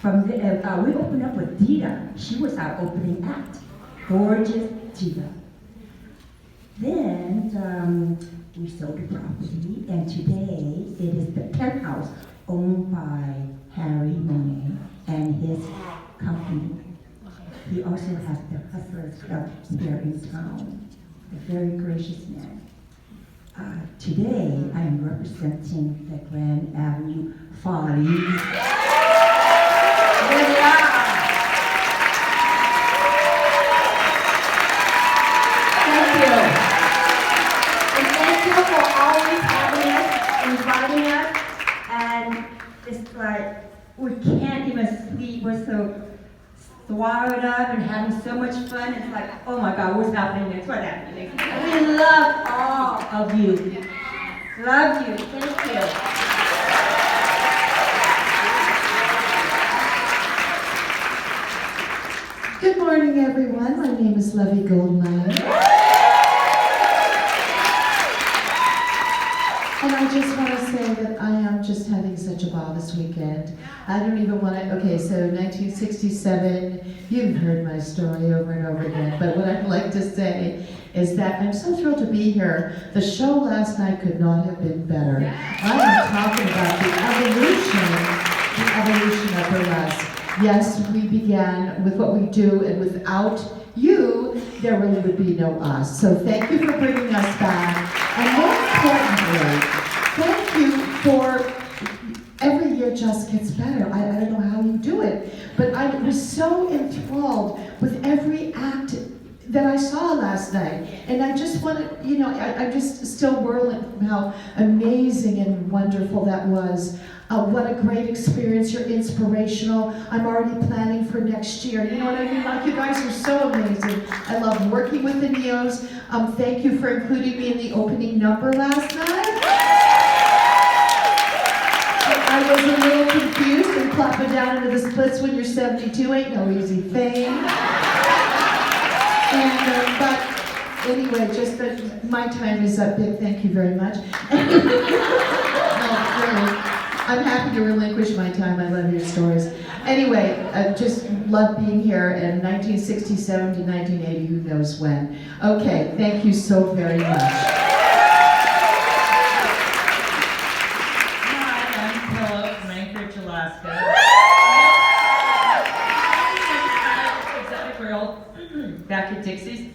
From there, we opened up with Dita. She was our opening act, gorgeous Dita. Then we sold the property, and today it is the penthouse owned by Harry Monet and his company. He also has the Hustlers Club here in town, a very gracious man. Today I am representing the Grand Avenue Follies. There they are. Thank you. And thank you for always having us, inviting us, and it's like we can't even sleep. We're so swallowed up and having so much fun. It's like, oh my God, what's happening next? What's happening next? We love all of you. Love you. Thank you. Good morning, everyone. My name is Levy Goldmeyer. And I just want to say that I am just having such a ball this weekend. I don't even want to, okay, so 1967, you've heard my story over and over again, but what I'd like to say is that I'm so thrilled to be here. The show last night could not have been better. I am talking about the evolution of burlesque. Yes, we began with what we do, and without you, there really would be no us. So thank you for bringing us back. And more importantly, thank you for every year just gets better. I don't know how you do it, but I was so enthralled with every act that I saw last night. And I just want to, you know, I'm just still whirling from how amazing and wonderful that was. What a great experience. You're inspirational. I'm already planning for next year. You know what I mean? Like, you guys are so amazing. I love working with the Neos. Thank you for including me in the opening number last night. I was a little confused and plopping down into the splits when you're 72 ain't no easy thing. And, but anyway, just that my time is up. Big thank you very much. No, really. I'm happy to relinquish my time. I love your stories. Anyway, I just love being here, and 1967 to 1980, who knows when. Okay, thank you so very much. Hi, I'm Pillow from Anchorage, Alaska. Exotic Grill, back at Dixie's.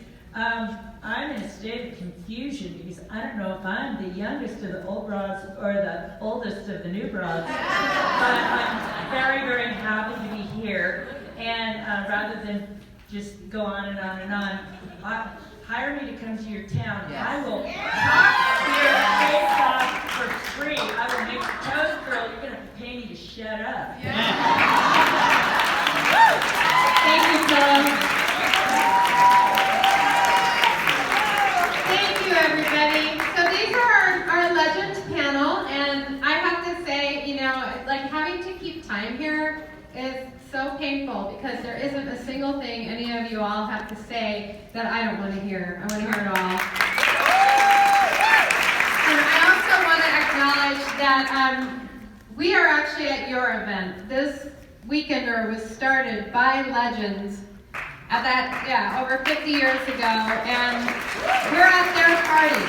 I'm in a state of confusion because I don't know if I'm the youngest of the old broads or the oldest of the new broads. But I'm very, very happy to be here. And rather than just go on and on and on, hire me to come to your town. Yes. I will talk your face off for free. I will make your toes curl. You're going to have to pay me to shut up. Yeah. Thank you, Tom. Thank you, everybody. So these are our Legends panel, and I have to say, you know, like, having to keep time here is so painful because there isn't a single thing any of you all have to say that I don't want to hear. I want to hear it all. And I also want to acknowledge that we are actually at your event. This Weekender was started by Legends at that, over 50 years ago, and we're at their party.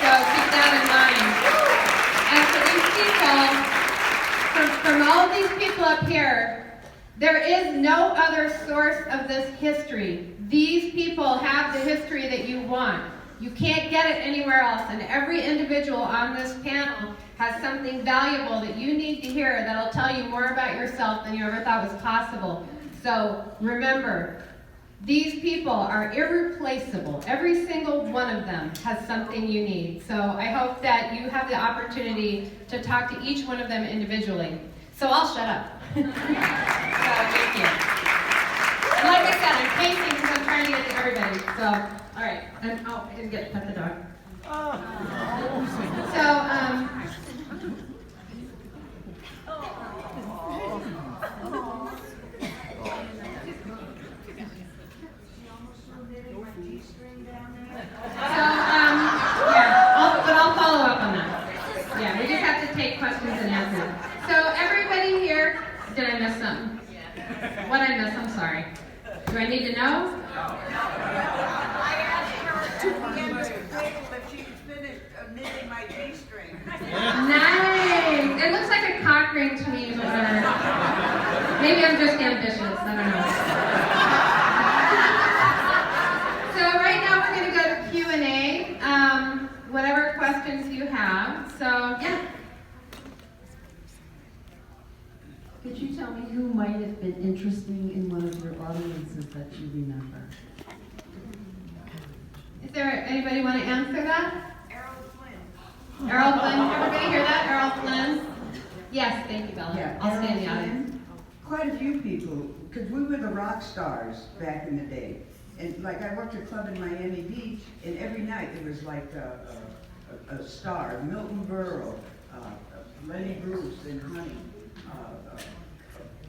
So keep that in mind. And for these people, from all of these people up here, there is no other source of this history. These people have the history that you want. You can't get it anywhere else, and every individual on this panel has has something valuable that you need to hear that'll tell you more about yourself than you ever thought was possible. So remember, these people are irreplaceable. Every single one of them has something you need. So I hope that you have the opportunity to talk to each one of them individually. So I'll shut up. So thank you. And like I said, I'm pacing because I'm trying to get to everybody. So, all right. And I didn't get to pet the dog. So, but I'll follow up on that. Yeah, we just have to take questions and answers. So everybody here, did I miss something? What did I miss? I'm sorry. Do I need to know? I asked her at the end of the table if she was finished knitting my G-string. Nice. It looks like a cock ring to me, but maybe I'm just ambitious. I don't know. So right now we're going to go to Q&A. Whatever questions you have. So yeah. Could you tell me who might have been interesting in one of your audiences that you remember? Is there anybody want to answer that? Errol Flynn. Errol Flynn. Everybody hear that? Errol Flynn. Yes, thank you, Bella. Yeah, I'll stay in the Errol audience. Flynn. Quite a few people, because we were the rock stars back in the day. And like I worked a club in Miami Beach, and every night there was like a star, Milton Berle, Lenny Bruce and Honey,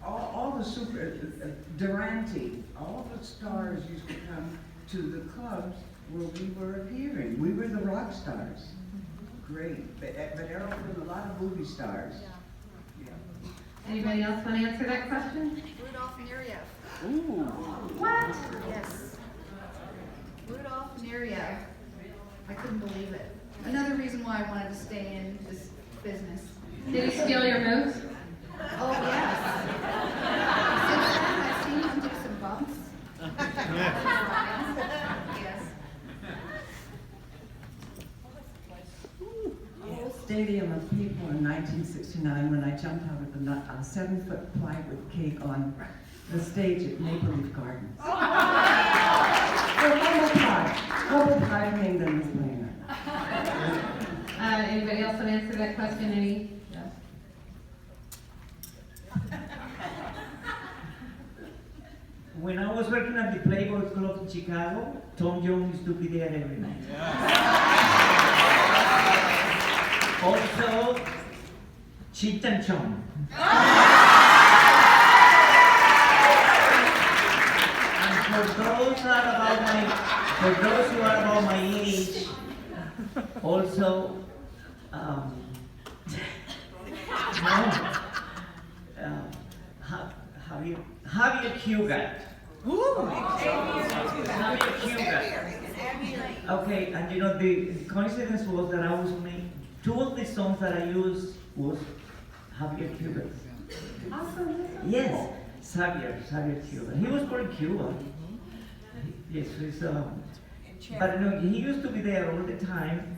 all the super, Durante, all the stars used to come to the clubs where we were appearing. We were the rock stars. Great, but Errol Flynn, a lot of movie stars. Anybody else want to answer that question? Rudolph Nureyev. Ooh. What? Yes. Rudolph Nureyev. I couldn't believe it. Another reason why I wanted to stay in this business. Did he steal your moves? Oh, yes. Since then, I've seen him do some bumps. Yes. A whole stadium of people in 1969 when I jumped out of a 7-foot plywood cake on the stage at Maple Leaf Gardens. Humble Pie Kingdom was playing that. Anybody else want to answer that question? Any? Yes. When I was working at the Playboy Club in Chicago, Tom Jones used to be there every night. Also, Cheech and Chong. And for those who are about my age, also, Javier Cugat. Javier Cugat. Okay, and you know, the coincidence was that I was making, 2 of the songs that I used was Javier Cugat. Awesome. Yes, Javier Cugat. He was born in Cuba. Yes, he's, but no, he used to be there all the time.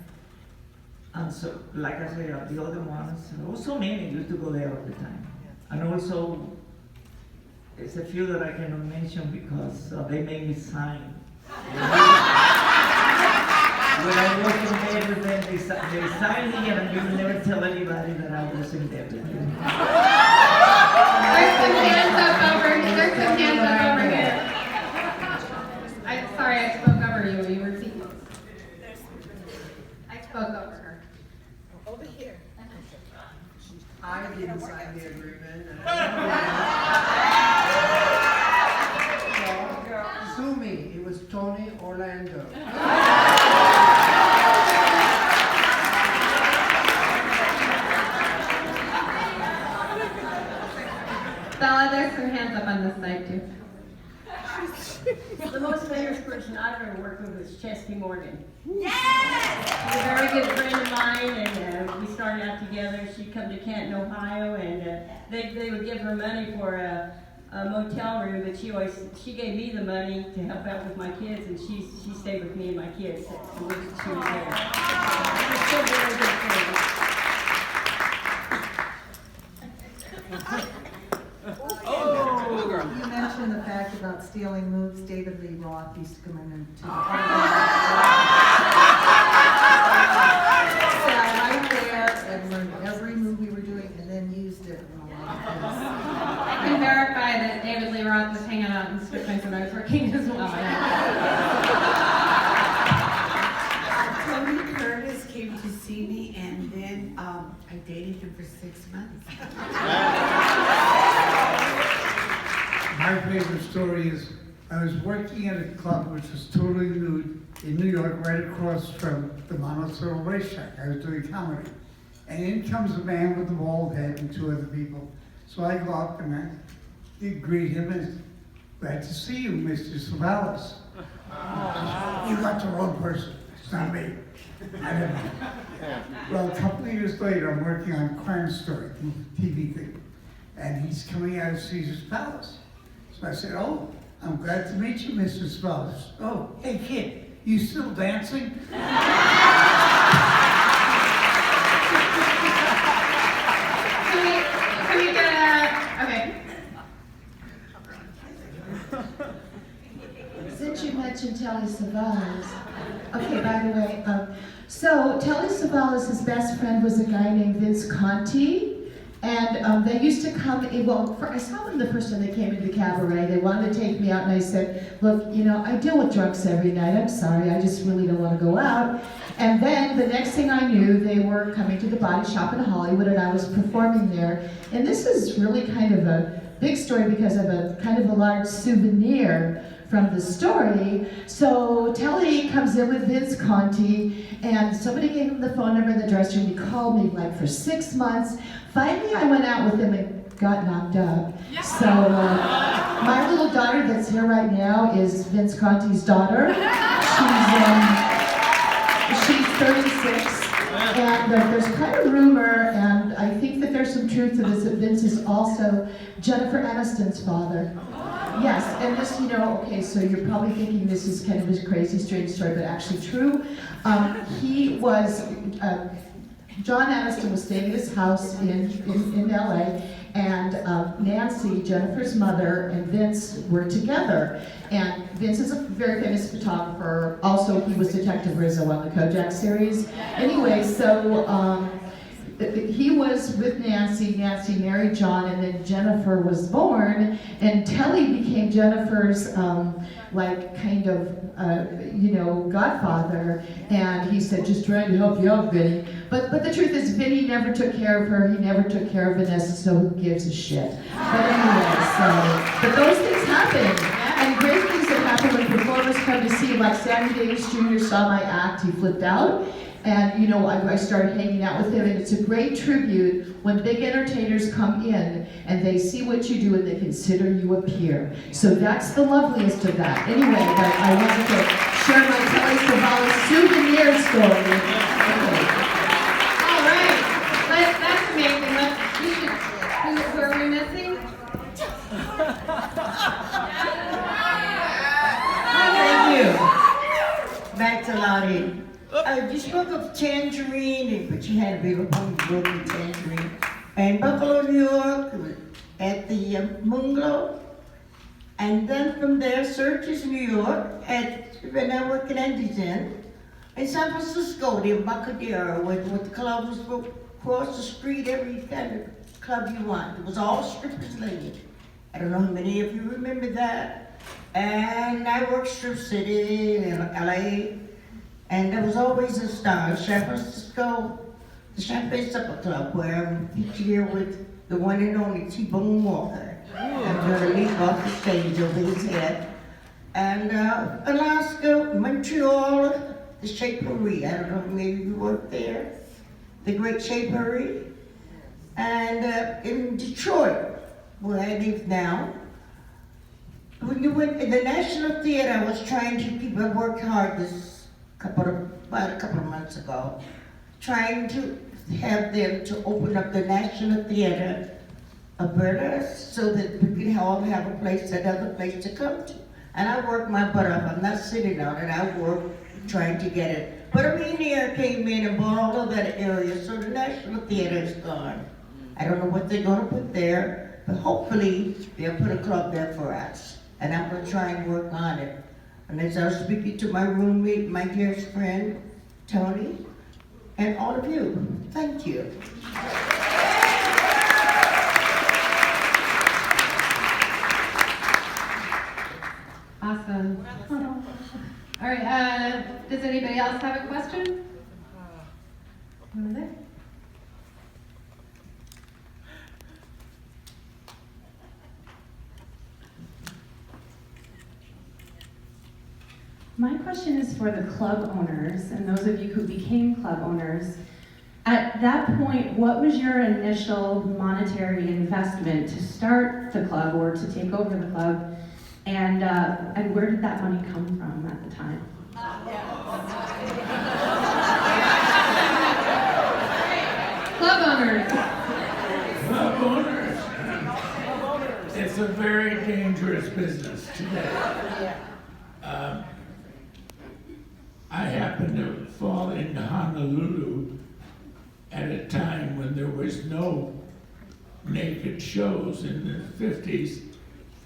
And so, like I said, the other ones, also many used to go there all the time. And also, there's a few that I cannot mention because they made me sign. When I was in there with them, they signed me and you will never tell anybody that I was in there with them. There's some hands up over here. There's some hands up over here. Sorry, I spoke over you. You were teaching. I spoke over her. Over here. I didn't sign the agreement. Sue me. It was Tony Orlando. Bella, there's some hands up on this side too. The most famous person I've ever worked with was Chesty Morgan. Yes! She's a very good friend of mine, and we started out together. She'd come to Canton, Ohio, and they would give her money for a motel room, but she gave me the money to help out with my kids, and she stayed with me and my kids. So she was there. She's still very good friend. Roth used to come in and do sat right there and learned every move we were doing and then used it in a lot of things. I can verify that David Lee Roth was hanging out in strip joints when I was working as well. Tony Curtis came to see me, and then I dated him for 6 months. My favorite story is I was working at a club which was totally nude in New York, right across from the Monticello racetrack. I was doing comedy. And in comes a man with a bald head and 2 other people. So I go up and I greet him and glad to see you, Mr. Savalas. You got the wrong person. It's not me. I don't know. Well, a couple of years later, I'm working on Crime Story, TV thing. And he's coming out of Caesar's Palace. So I said, oh, I'm glad to meet you, Mr. Spells. Oh, hey kid, you still dancing? Can we get a, okay. Since you mentioned Telly Savalas, okay, by the way, so Telly Savalas' best friend was a guy named Vince Conti. And they used to come, I saw them the first time they came into the cabaret. They wanted to take me out and I said, look, you know, I deal with drunks every night. I'm sorry, I just really don't want to go out. And then the next thing I knew, they were coming to the Body Shop in Hollywood and I was performing there. And this is really kind of a big story because of a kind of a large souvenir from the story. So Telly comes in with Vince Conti and somebody gave him the phone number in the dressing room. He called me like for 6 months. Finally, I went out with him and got knocked up. So my little daughter that's here right now is Vince Conti's daughter. She's 36. And there's quite a rumor, and I think that there's some truth to this, that Vince is also Jennifer Aniston's father. Yes, and this, you know, okay, so you're probably thinking this is kind of a crazy, strange story, but actually true. He was, John Aniston was staying at his house in LA, and Nancy, Jennifer's mother, and Vince were together. And Vince is a very famous photographer. Also, he was Detective Rizzo on the Kojak series. Anyway, so he was with Nancy. Nancy married John, and then Jennifer was born. And Telly became Jennifer's, like, kind of, you know, godfather. And he said, just trying to help you out, Vinny. But the truth is, Vinny never took care of her. He never took care of Vanessa, so who gives a shit? But anyway, but those things happen. And great things that happen when performers come to see, like Sammy Davis Jr. saw my act, he flipped out. And, you know, I started hanging out with him, and it's a great tribute when big entertainers come in and they see what you do and they consider you a peer. So that's the loveliest of that. Anyway, but I wanted to share my Telly Savalas souvenir story. Okay. All right, that's amazing. Who are we missing? Thank you. Back to Lottie. You spoke of Tangerine, but you had a big broken Tangerine. And Buffalo, New York, at the Moonglow. And then from there, Syracuse, New York, when I worked at Andy's Inn. In San Francisco, the Embarcadero, with the clubs across the street, every kind of club you want. It was all strippers lady. I don't know how many of you remember that. And I worked Strip City in LA. And there was always a star, San Francisco, the Champagne Supper Club, where I'm featured here with the one and only T-Bone Walker. I'm going to leap off the stage over his head. And Alaska, Montreal, the Shapery. I don't know if maybe you worked there. The Great Shapery. And in Detroit, where I live now. When you went in the National Theater, I was trying to keep, I worked hard about a couple of months ago, trying to have them to open up the National Theater of Burlesque so that we could all have a place, another place to come to. And I worked my butt off. I'm not sitting on it. I worked trying to get it. But a millionaire came in and bought all of that area, so the National Theater is gone. I don't know what they're going to put there, but hopefully they'll put a club there for us. And I'm going to try and work on it. And as I was speaking to my roommate, my dearest friend, Tony, and all of you, thank you. Awesome. All right, does anybody else have a question? Over there. My question is for the club owners and those of you who became club owners. At that point, what was your initial monetary investment to start the club or to take over the club? And where did that money come from at the time? Club owners. Club owners. It's a very dangerous business today. I happened to fall into Honolulu at a time when there was no naked shows in the 50s.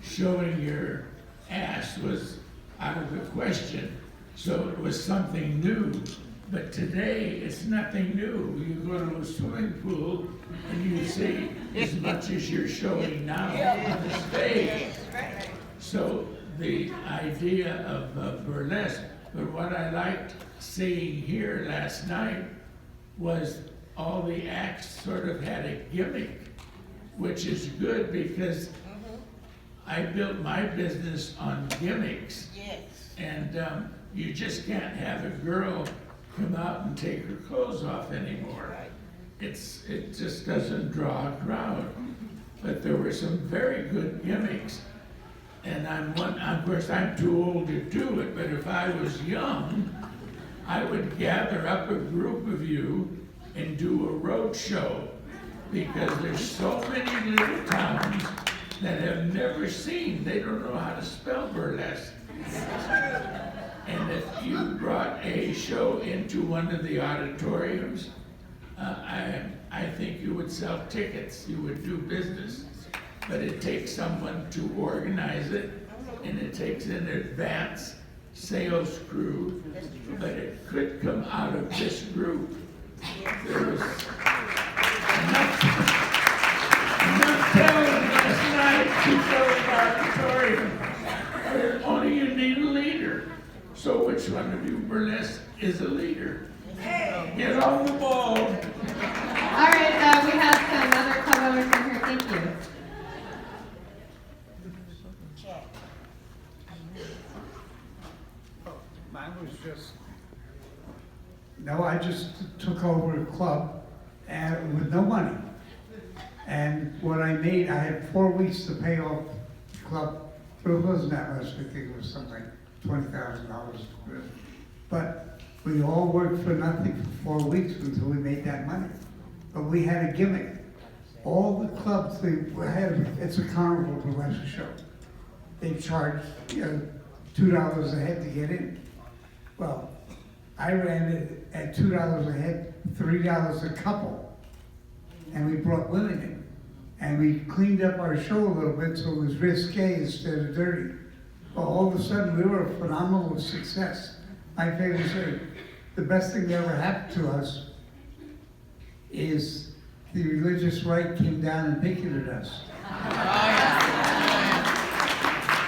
Showing your ass was out of the question. So it was something new. But today, it's nothing new. You go to a swimming pool and you see as much as you're showing now on the stage. So the idea of burlesque, but what I liked seeing here last night was all the acts sort of had a gimmick, which is good because I built my business on gimmicks. Yes. And you just can't have a girl come out and take her clothes off anymore. It just doesn't draw a crowd. But there were some very good gimmicks. And of course, I'm too old to do it, but if I was young, I would gather up a group of you and do a road show, because there's so many little towns that have never seen, they don't know how to spell burlesque. And if you brought a show into one of the auditoriums, I think you would sell tickets, you would do business. But it takes someone to organize it, and it takes an advanced sales crew, but it could come out of this group. There was enough talent last night to fill the auditorium. Only you need a leader. So which one of you burlesque is a leader? Get on the ball. All right, we have some other club owners in here. Thank you. Mine was I just took over a club and with no money. And what I made, I had 4 weeks to pay off the club. But it wasn't that much, I think it was something like $20,000. But we all worked for nothing for 4 weeks until we made that money. But we had a gimmick. All the clubs, it's a carnival burlesque show. They charge $2 a head to get in. Well, I ran it at $2 a head, $3 a couple. And we brought women in. And we cleaned up our show a little bit so it was risque instead of dirty. Well, all of a sudden, we were a phenomenal success. My favorite thing, the best thing that ever happened to us is the religious right came down and picketed us.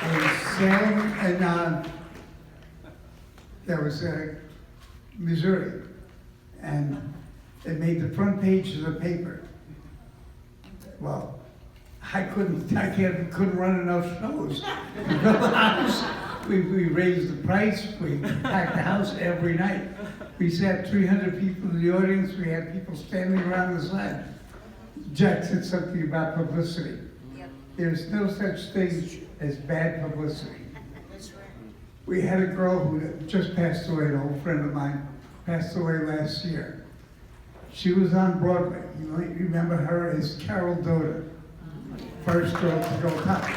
And Salem, and that was Missouri. And it made the front page of the paper. Well, I couldn't run enough shows to fill the house. We raised the price, we packed the house every night. We sat 300 people in the audience, we had people standing around the side. Jack said something about publicity. There's no such thing as bad publicity. We had a girl who just passed away, an old friend of mine, passed away last year. She was on Broadway. You might remember her as Carol Doda, first girl to go topless.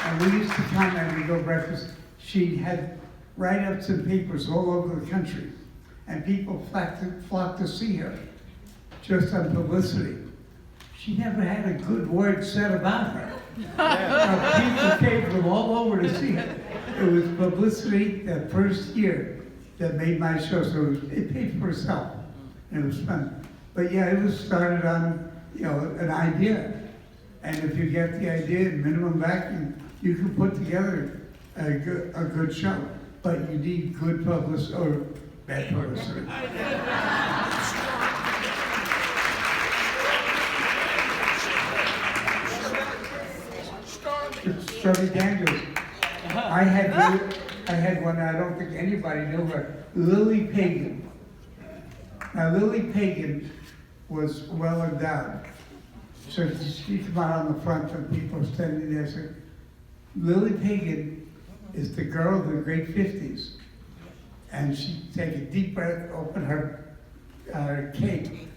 And we used to come and we go breakfast. She had write-ups in papers all over the country, and people flocked to see her, just on publicity. She never had a good word said about her. People came from all over to see it. It was publicity that first year that made my show, so it paid for itself. And it was fun. But yeah, it was started on, an idea. And if you get the idea and minimum backing, you can put together a good show. But you need good publicity, or bad publicity. Stormy Daniels. I had one I don't think anybody knew, but Lily Pagan. Now Lily Pagan was well endowed. So she came out on the front and people standing there saying, Lily Pagan is the girl of the great 50s. And she'd take a deep breath, open her cake.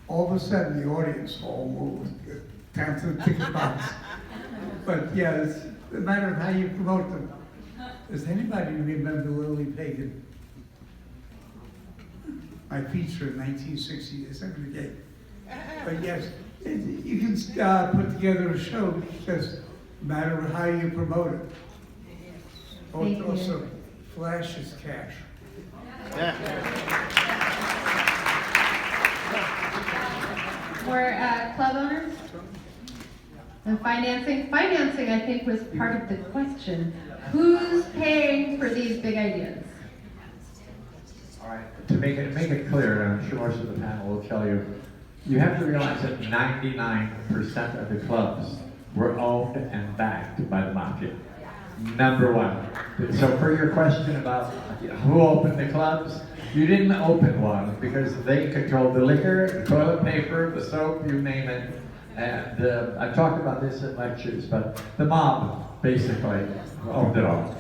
All of a sudden the audience all moved down to the ticket box. But yeah, it's a matter of how you promote them. Does anybody remember Lily Pagan? My feature in 1960, it's never forget. But yes, you can put together a show, just a matter of how you promote it. Thank you. Also, flash is cash. We're club owners? And financing? Financing, I think, was part of the question. Who's paying for these big ideas? All right, to make it clear, and I'm sure most of the panel will tell you, you have to realize that 99% of the clubs were owned and backed by the mafia. Number one. So for your question about who opened the clubs, you didn't open one because they controlled the liquor, the toilet paper, the soap, you name it. And I've talked about this in lectures, but the mob basically owned it all.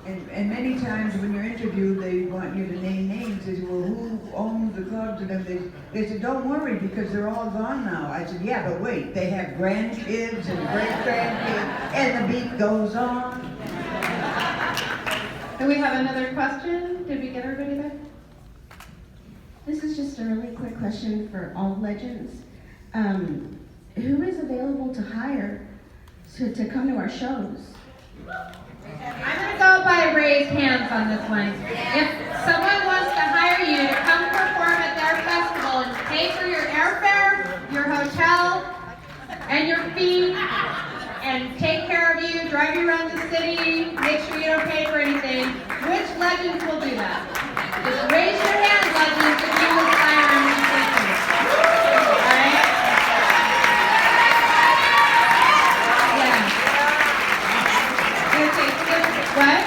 And many times when you're interviewed, they want you to name names. They say, well, who owns the clubs? And they said, don't worry, because they're all gone now. I said, yeah, but wait, they have grandkids and great-grandkids, and the beat goes on. Do we have another question? Did we get everybody there? This is just a really quick question for all legends. Who is available to hire to come to our shows? I'm going to go by raised hands on this one. If someone wants to hire you to come perform at their festival and pay for your airfare, your hotel, and your fee, and take care of you, drive you around the city, make sure you don't pay for anything, which legends will do that? Just raise your hand, legends, if you would hire them to pay for you. All right? What?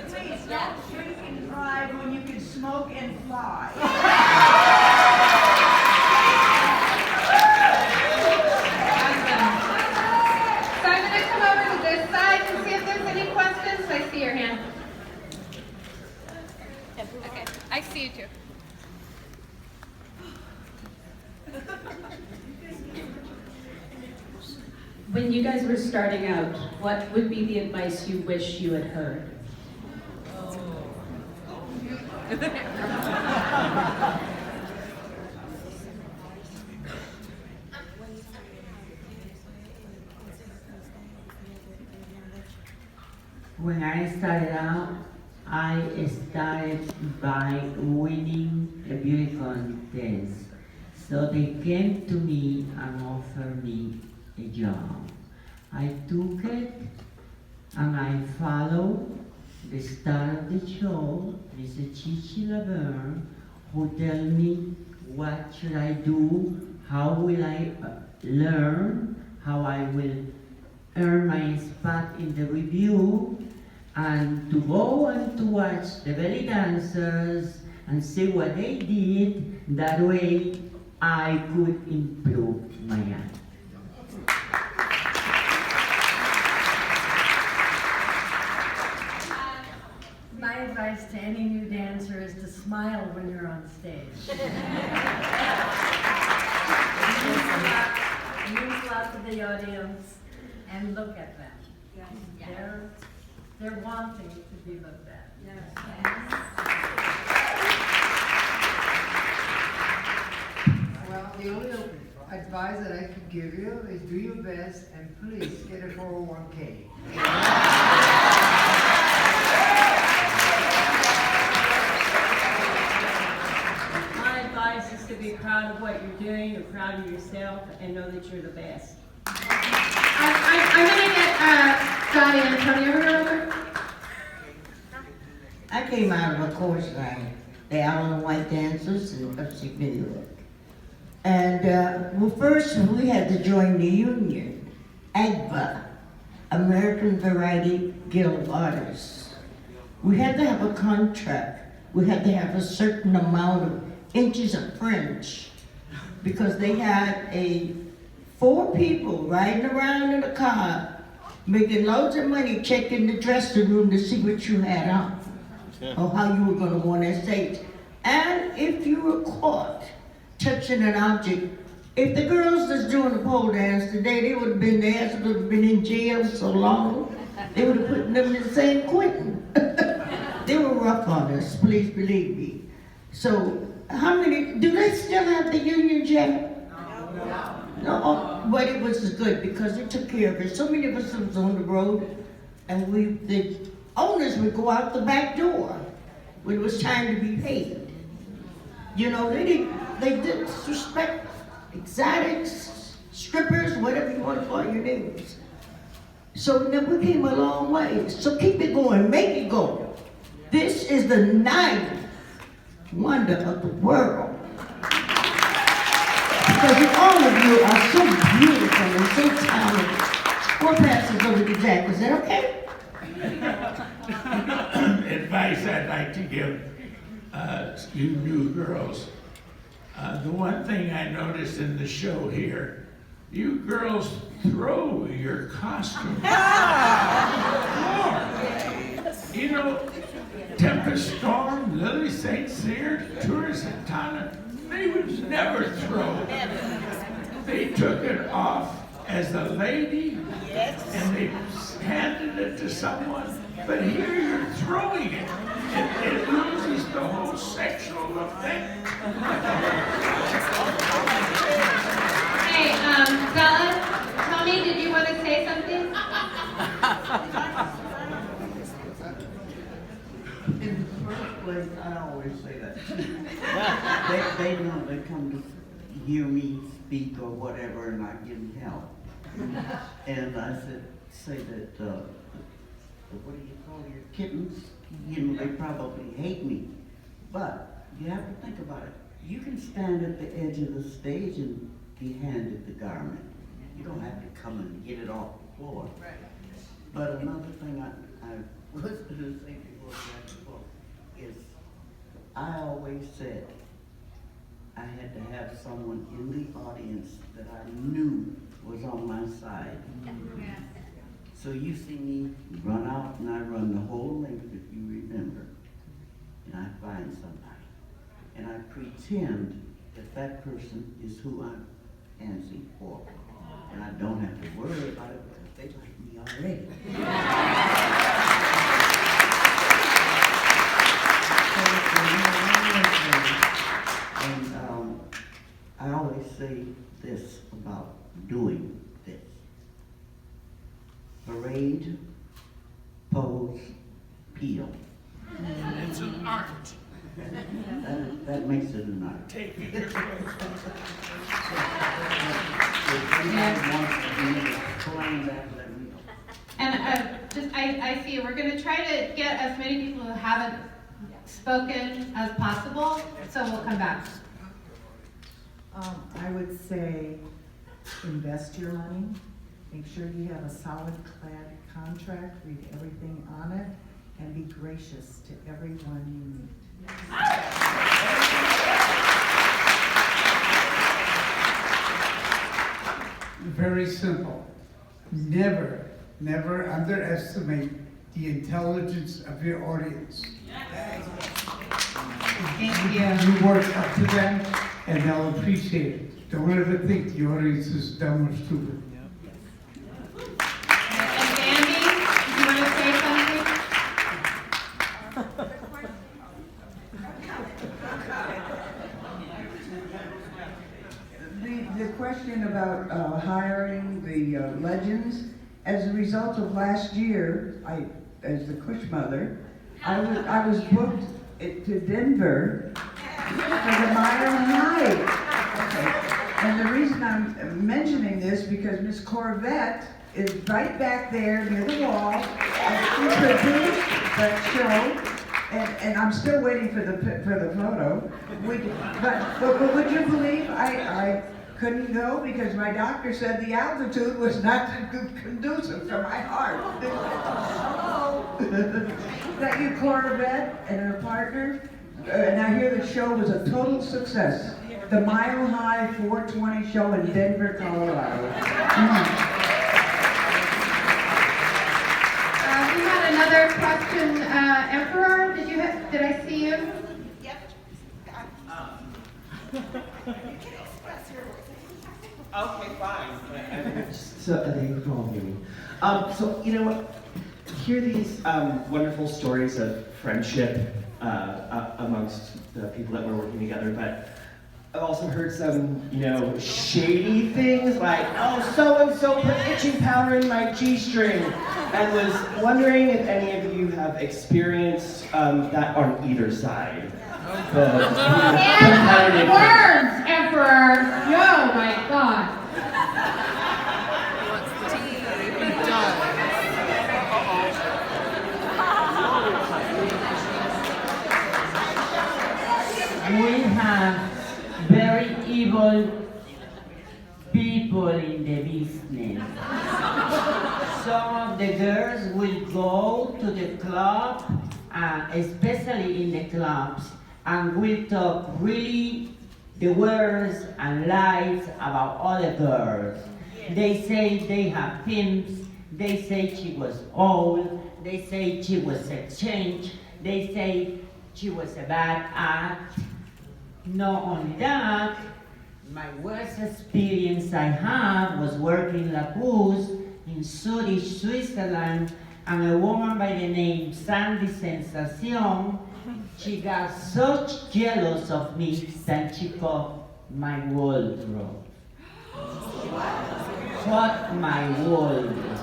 Please don't drink and drive when you can smoke and fly. So I'm going to come over to this side and see if there's any questions. I see your hand. Okay, I see you too. When you guys were starting out, what would be the advice you wish you had heard? When I started out, I started by winning a beauty contest. So they came to me and offered me a job. I took it and I followed the star of the show, Mr. Chichi Laverne, who tell me what should I do, how will I learn, how I will earn my spot in the review, and to go and to watch the belly dancers and see what they did. That way I could improve my act. My advice to any new dancer is to smile when you're on stage. It means a lot to the audience, and look at them. They're wanting to be looked at. Well, the only advice that I could give you is do your best and please get a 401k. My advice is to be proud of what you're doing, and proud of yourself, and know that you're the best. I'm gonna get Dottie and Antonio over. I came out of a course line, the Allen White Dancers in upstate New York. And well, first we had to join the union, AGVA, American Variety Guild of Artists. We had to have a contract. We had to have a certain amount of inches of French because they had 4 people riding around in a car making loads of money checking the dressing room to see what you had on or how you were going to go on that stage. And if you were caught touching an object, if the girls that's doing the pole dance today, they would have been there, they would have been in jail so long, they would have put them in San Quentin. They were rough on us, please believe me. So, how many, do they still have the union jack? No, but it was good because it took care of it. So many of us was on the road, and the owners would go out the back door when it was time to be paid. You know, they didn't disrespect exotics, strippers, whatever you want to call your names. So now we came a long way. So keep it going, make it go. This is the 9th wonder of the world. Because all of you are so beautiful and so talented. We'll pass this over to Jack. Is that okay? Advice I'd like to give you new girls. The one thing I noticed in the show here, you girls throw your costumes. You know, Tempest Storm, Lily St. Cyr, Tourist and Tana, they would never throw. They took it off as a lady, and they handed it to someone, but here you're throwing it. It loses the whole sexual effect. Hey, Stella, Tommy, did you want to say something? In the first place, I always say that. they know they come to hear me speak or whatever, and I give them help. And I say that, what do you call your kittens? You know, they probably hate me. But you have to think about it. You can stand at the edge of the stage and be handed the garment. You don't have to come and get it off the floor. Right. But another thing I was going to say before is I always said I had to have someone in the audience that I knew was on my side. So you see me run out and I run the whole length, if you remember, and I find somebody. And I pretend that that person is who I'm dancing for. And I don't have to worry about it because they like me already. And I always say this about doing this. Parade, pose, peel. It's an art. That makes it an art. Take it your place. And I see we're going to try to get as many people who haven't spoken as possible, so we'll come back. I would say invest your money. Make sure you have a solid contract, read everything on it, and be gracious to everyone you meet. Very simple. Never, never underestimate the intelligence of your audience. You work up to them, and they'll appreciate it. Don't ever think the audience is dumb or stupid. And Andy, do you want to say something? 12th of last year, as the Cush mother, I was booked to Denver for the Mile High. And the reason I'm mentioning this because Miss Corvette is right back there near the wall. She produced that show, and I'm still waiting for the photo. But would you believe I couldn't go because my doctor said the altitude was not conducive to my heart. Thank you, Corvette and her partner. And I hear the show was a total success. The Mile High 420 show in Denver, Colorado. We had another question. Emperor, did I see you? Okay, fine. So, thank you for all hear me. So, you know what? Hear these wonderful stories of friendship amongst the people that were working together, but I've also heard some, you know, shady things like, oh, so-and-so put itching powder in my G-string, and was wondering if any of you have experienced that on either side. And words, Emperor! Oh my God. We have very evil people in the business. Some of the girls will go to the club, especially in the clubs, and will talk really the words and lies about other girls. They say they have pimps, they say she was old, they say she was exchanged, they say she was a bad act. Not only that, my worst experience I had was working La Pousse in Zurich, Switzerland, and a woman by the name Sandy Sensacion, she got so jealous of me that she cut my wardrobe. Cut my wardrobe.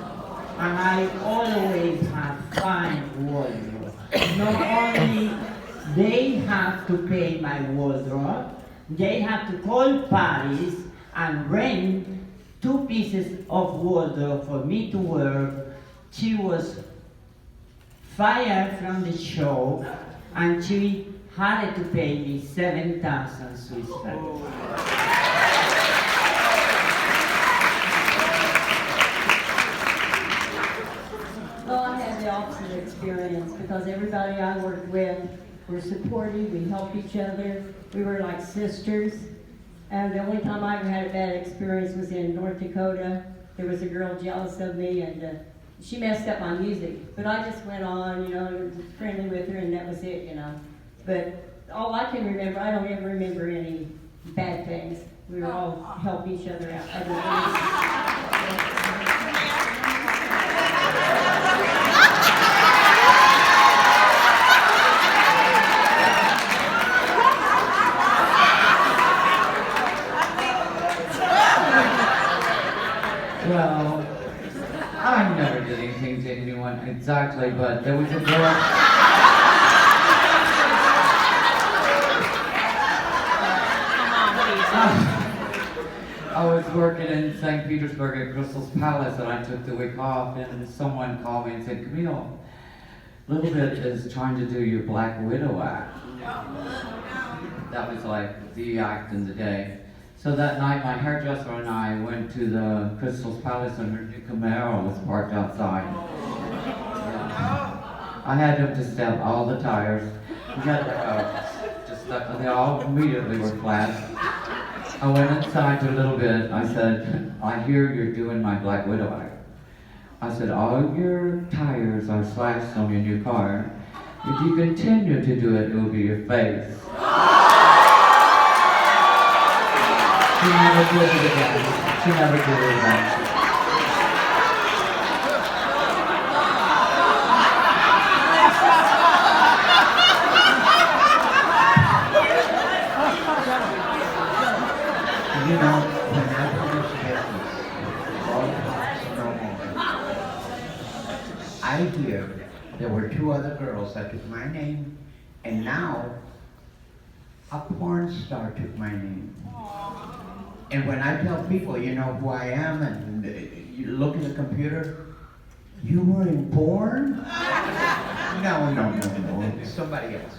And I always have fine wardrobe. Not only they have to pay my wardrobe, they have to call Paris and rent 2 pieces of wardrobe for me to wear. She was fired from the show and she had to pay me 7,000 Swiss francs. Well, I had the opposite experience because everybody I worked with were supportive, we helped each other, we were like sisters. And the only time I ever had a bad experience was in North Dakota. There was a girl jealous of me and she messed up my music. But I just went on, you know, and was friendly with her and that was it, you know. But all I can remember, I don't ever remember any bad things. We were all help each other out. Well, I never did anything to anyone exactly, but there was a girl. I was working in St. Petersburg at Crystal's Palace, and I took the week off, and someone called me and said, Camille, Little Bit is trying to do your Black Widow act. That was like the act in the day. So that night, my hairdresser and I went to the Crystal's Palace, and her new Camaro was parked outside. Yeah. I had him to step all the tires. We had they all immediately were flat. I went inside to a Little Bit. I said, I hear you're doing my Black Widow act. I said, all your tires are slashed on your new car. If you continue to do it, it will be your face. She never did it again. She never did it again. You know, when I finish business, all the cops no more. there were 2 other girls that took my name, and now a porn star took my name. And when I tell people, you know who I am, and you look at the computer, you were in porn? No, somebody else.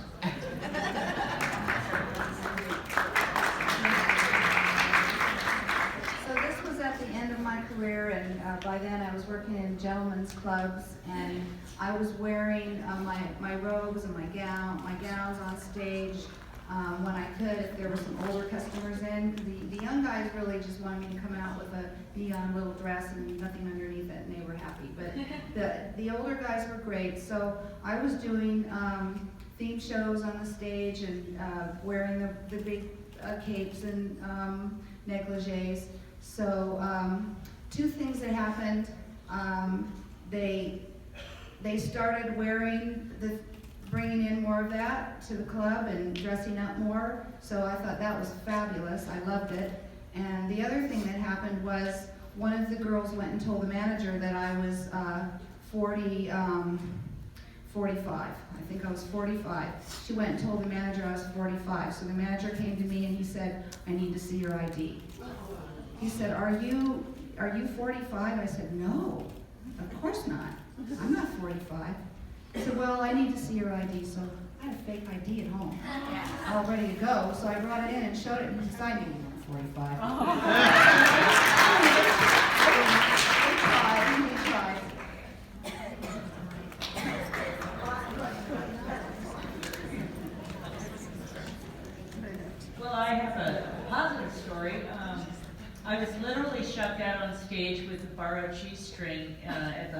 So this was at the end of my career, and by then I was working in gentlemen's clubs, and I was wearing my robes and my gowns on stage when I could. If there were some older customers in, the young guys really just wanted me to come out with a neon little dress and nothing underneath it, and they were happy. But the older guys were great. So I was doing theme shows on the stage and wearing the big capes and negligees. So 2 things that happened. They started bringing in more of that to the club and dressing up more. So I thought that was fabulous. I loved it. And the other thing that happened was one of the girls went and told the manager that I was 45. I think I was 45. She went and told the manager I was 45. So the manager came to me and he said, I need to see your ID. He said, are you 45? I said, no, of course not. I'm not 45. He said, well, I need to see your ID. So I had a fake ID at home, all ready to go. So I brought it in and showed it, and he said, I knew you weren't 45. He tried. Well, I have a positive story. I was literally shoved out on stage with a borrowed cheese string at the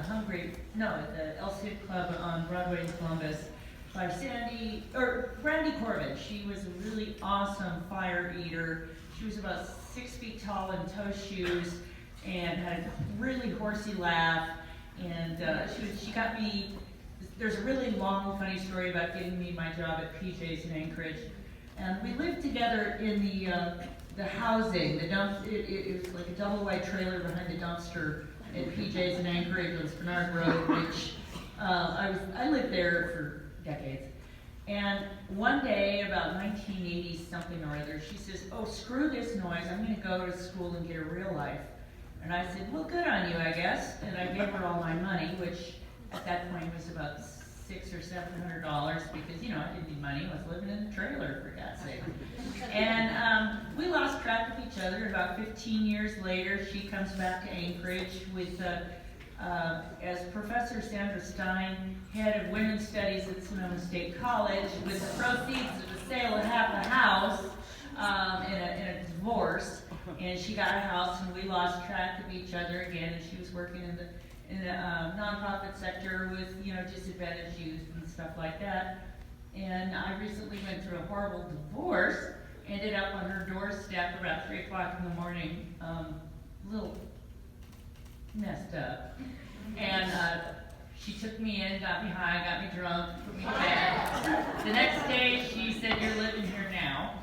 El Cid Club on Broadway in Columbus by Brandy Corbett. She was a really awesome fire eater. She was about 6 feet tall in toe shoes and had a really horsey laugh. And she got me, there's a really long, funny story about getting me my job at PJ's in Anchorage. And we lived together in the housing, it was like a double wide trailer behind the dumpster at PJ's in Anchorage on Spenard Road, which I lived there for decades. And one day, about 1980 something or other, she says, oh, screw this noise, I'm gonna go to school and get a real life. And I said, well, good on you, I guess. And I gave her all my money, which at that point was about $600 or $700 because, you know, I didn't need money. I was living in a trailer, for God's sake. And we lost track of each other. About 15 years later, she comes back to Anchorage with, as Professor Sandra Stein, head of Women's Studies at Sonoma State College, with the proceeds of the sale of half the house in a divorce. And she got a house, and we lost track of each other again. And she was working in the nonprofit sector with, you know, disadvantaged youth and stuff like that. And I recently went through a horrible divorce, ended up on her doorstep about 3 o'clock in the morning, a little messed up. And she took me in, got me high, got me drunk, put me to bed. The next day she said, you're living here now.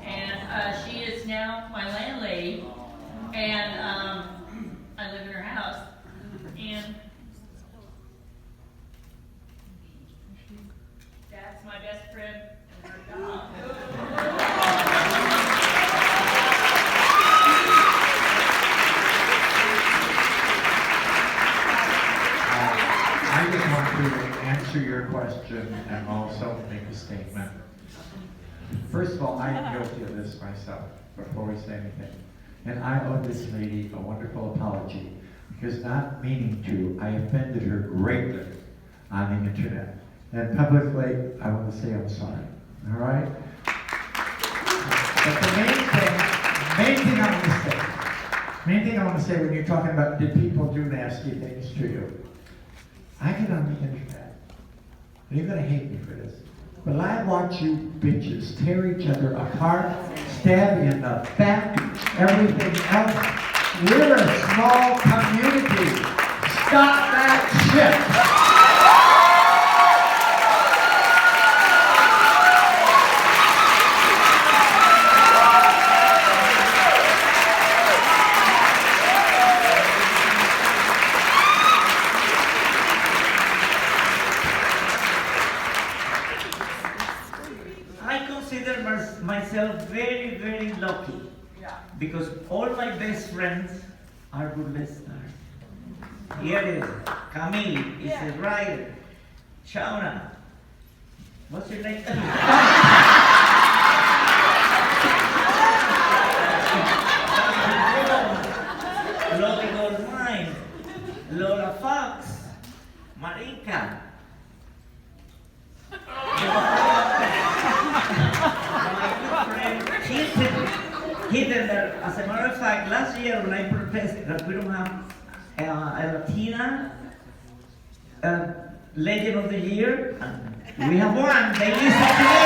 And she is now my landlady, and I live in her house. And that's my best friend and her dog. I just want to answer your question and also make a statement. First of all, I am guilty of this myself, before we say anything. And I owe this lady a wonderful apology, because not meaning to, I offended her greatly on the internet. And publicly, I want to say I'm sorry, all right? But the main thing I want to say when you're talking about did people do nasty things to you, I get on the internet, and you're going to hate me for this, but I watch you bitches tear each other apart, stab you in the back, everything else. We're a small community. Stop that shit. myself very, very lucky because all my best friends are burlesque stars. Here it is. Camille is a writer. Shauna, what's your name? Lolly Goldmine, Lola Fox, Marika. Hitler, as a matter of fact, last year when I protested that we don't have a Latina Legend of the Year, we have one, they listen to me.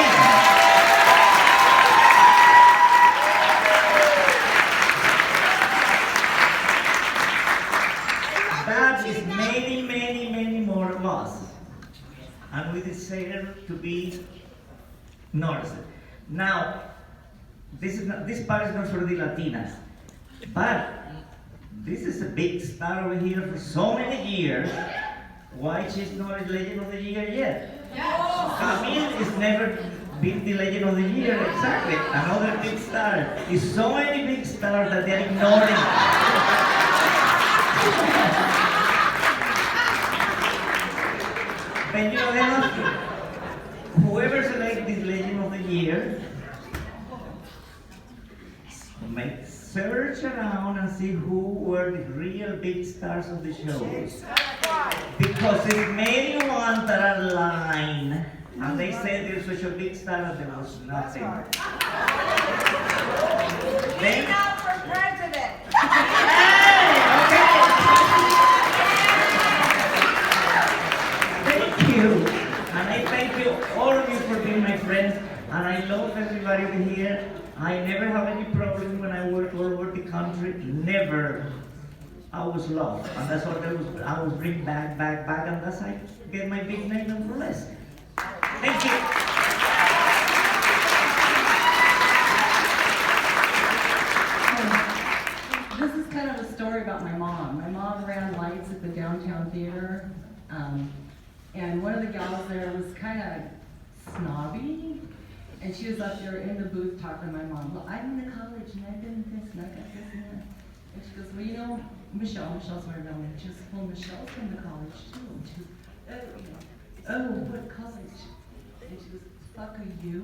That is many, many, many more of us. And we decided to be noticed. Now, this part is not for the Latinas, but this is a big star over here for so many years. Why she's not a Legend of the Year yet? Yes. Camille has never been the Legend of the Year, exactly. Another big star. There's so many big stars that they're ignoring. But you know, they have to, whoever selects this Legend of the Year, make search around and see who were the real big stars of the show. Because there's many ones that are lying, and they say they're such a big star and there was nothing. Then, out for president. Thank you. And I thank you, all of you, for being my friends. And I love everybody over here. I never have any problem when I work all over the country. Never. I was loved. And that's what I was bring back, and that's how I get my big name in Burlesque. Thank you. This is kind of a story about my mom. My mom ran lights at the downtown theater. And one of the gals there was kind of snobby. And she was up there in the booth talking to my mom. Well, I'm in the college and I've been this and I got this and that. And she goes, well, you know, Michelle's my real name. She goes, well, Michelle's been to college too. And she goes, oh, what college? And she goes, fuck are you?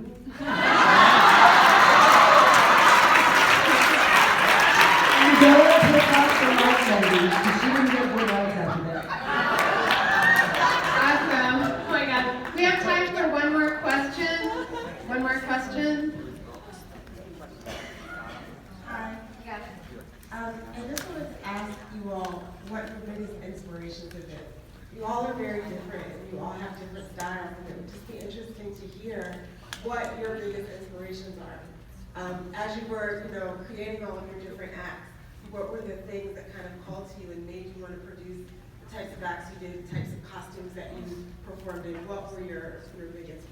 Don't pick up the light lady, because she didn't get good lights after that. Awesome. Oh my God. We have time for one more question. One more question. Hi. Got it. I just wanted to ask you all what your biggest inspirations have been. You all are very different, and you all have different styles, and it would just be interesting to hear what your biggest inspirations are. As you were, creating all of your different acts, what were the things that kind of called to you and made you want to produce the types of acts you did, the types of costumes that you performed in? What were your big inspirations?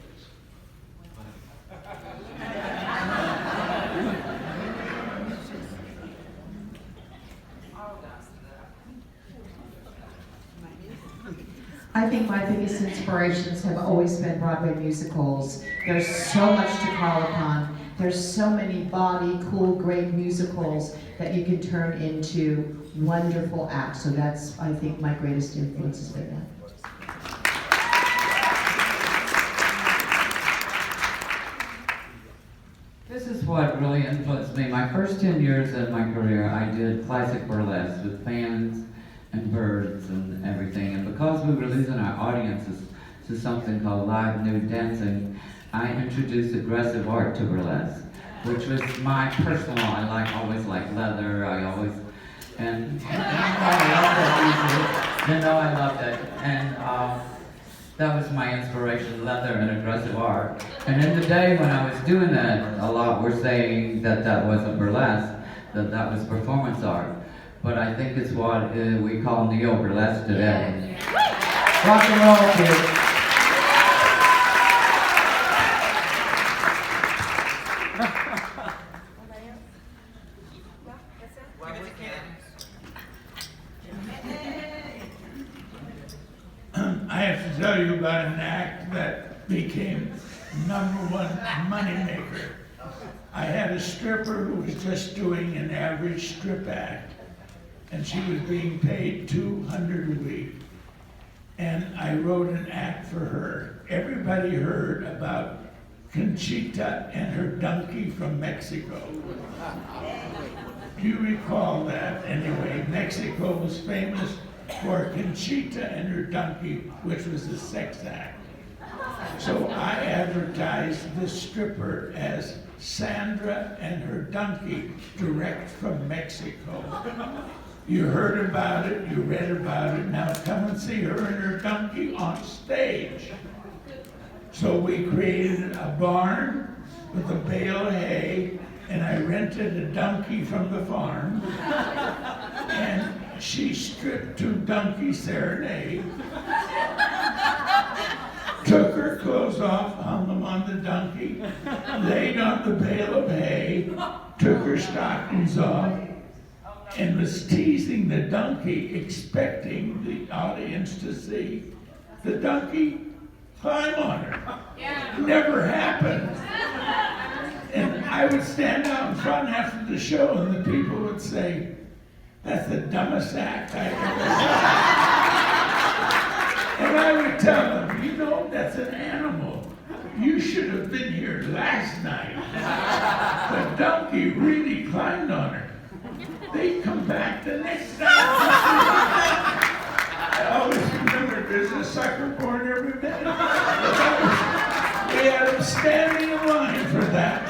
I think my biggest inspirations have always been Broadway musicals. There's so much to call upon. There's so many body, cool, great musicals that you can turn into wonderful acts. So that's, I think, my greatest influence has been that. This is what really influenced me. My first 10 years of my career, I did classic burlesque with fans and birds and everything. And because we were losing our audiences to something called live nude dancing, I introduced aggressive art to burlesque, which was my personal. I always like leather. I loved that music. I loved it. And that was my inspiration, leather and aggressive art. And in the day when I was doing that, a lot were saying that that wasn't burlesque, that was performance art. But I think it's what we call neo-burlesque today. Rock and roll, kids. I have to tell you about an act that became #1 moneymaker I had a stripper who was just doing an average strip act, and she was being paid $200 a week. And I wrote an act for her. Everybody heard about Conchita and her donkey from Mexico. Do you recall that? Anyway, Mexico was famous for Conchita and her donkey, which was a sex act. So I advertised this stripper as Sandra and her donkey, direct from Mexico. You heard about it, you read about it, now come and see her and her donkey on stage. So we created a barn with a bale of hay, and I rented a donkey from the farm, and she stripped to Donkey Serenade, took her clothes off, hung them on the donkey, laid on the bale of hay, took her stockings off, and was teasing the donkey, expecting the audience to see the donkey climb on her. Yeah. Never happened. And I would stand out in front after the show, and the people would say, "That's the dumbest act I ever saw." And I would tell them, "You know, that's an animal. You should have been here last night. The donkey really climbed on her." They'd come back the next night. I always remember there's a sucker born every minute. We had them standing in line for that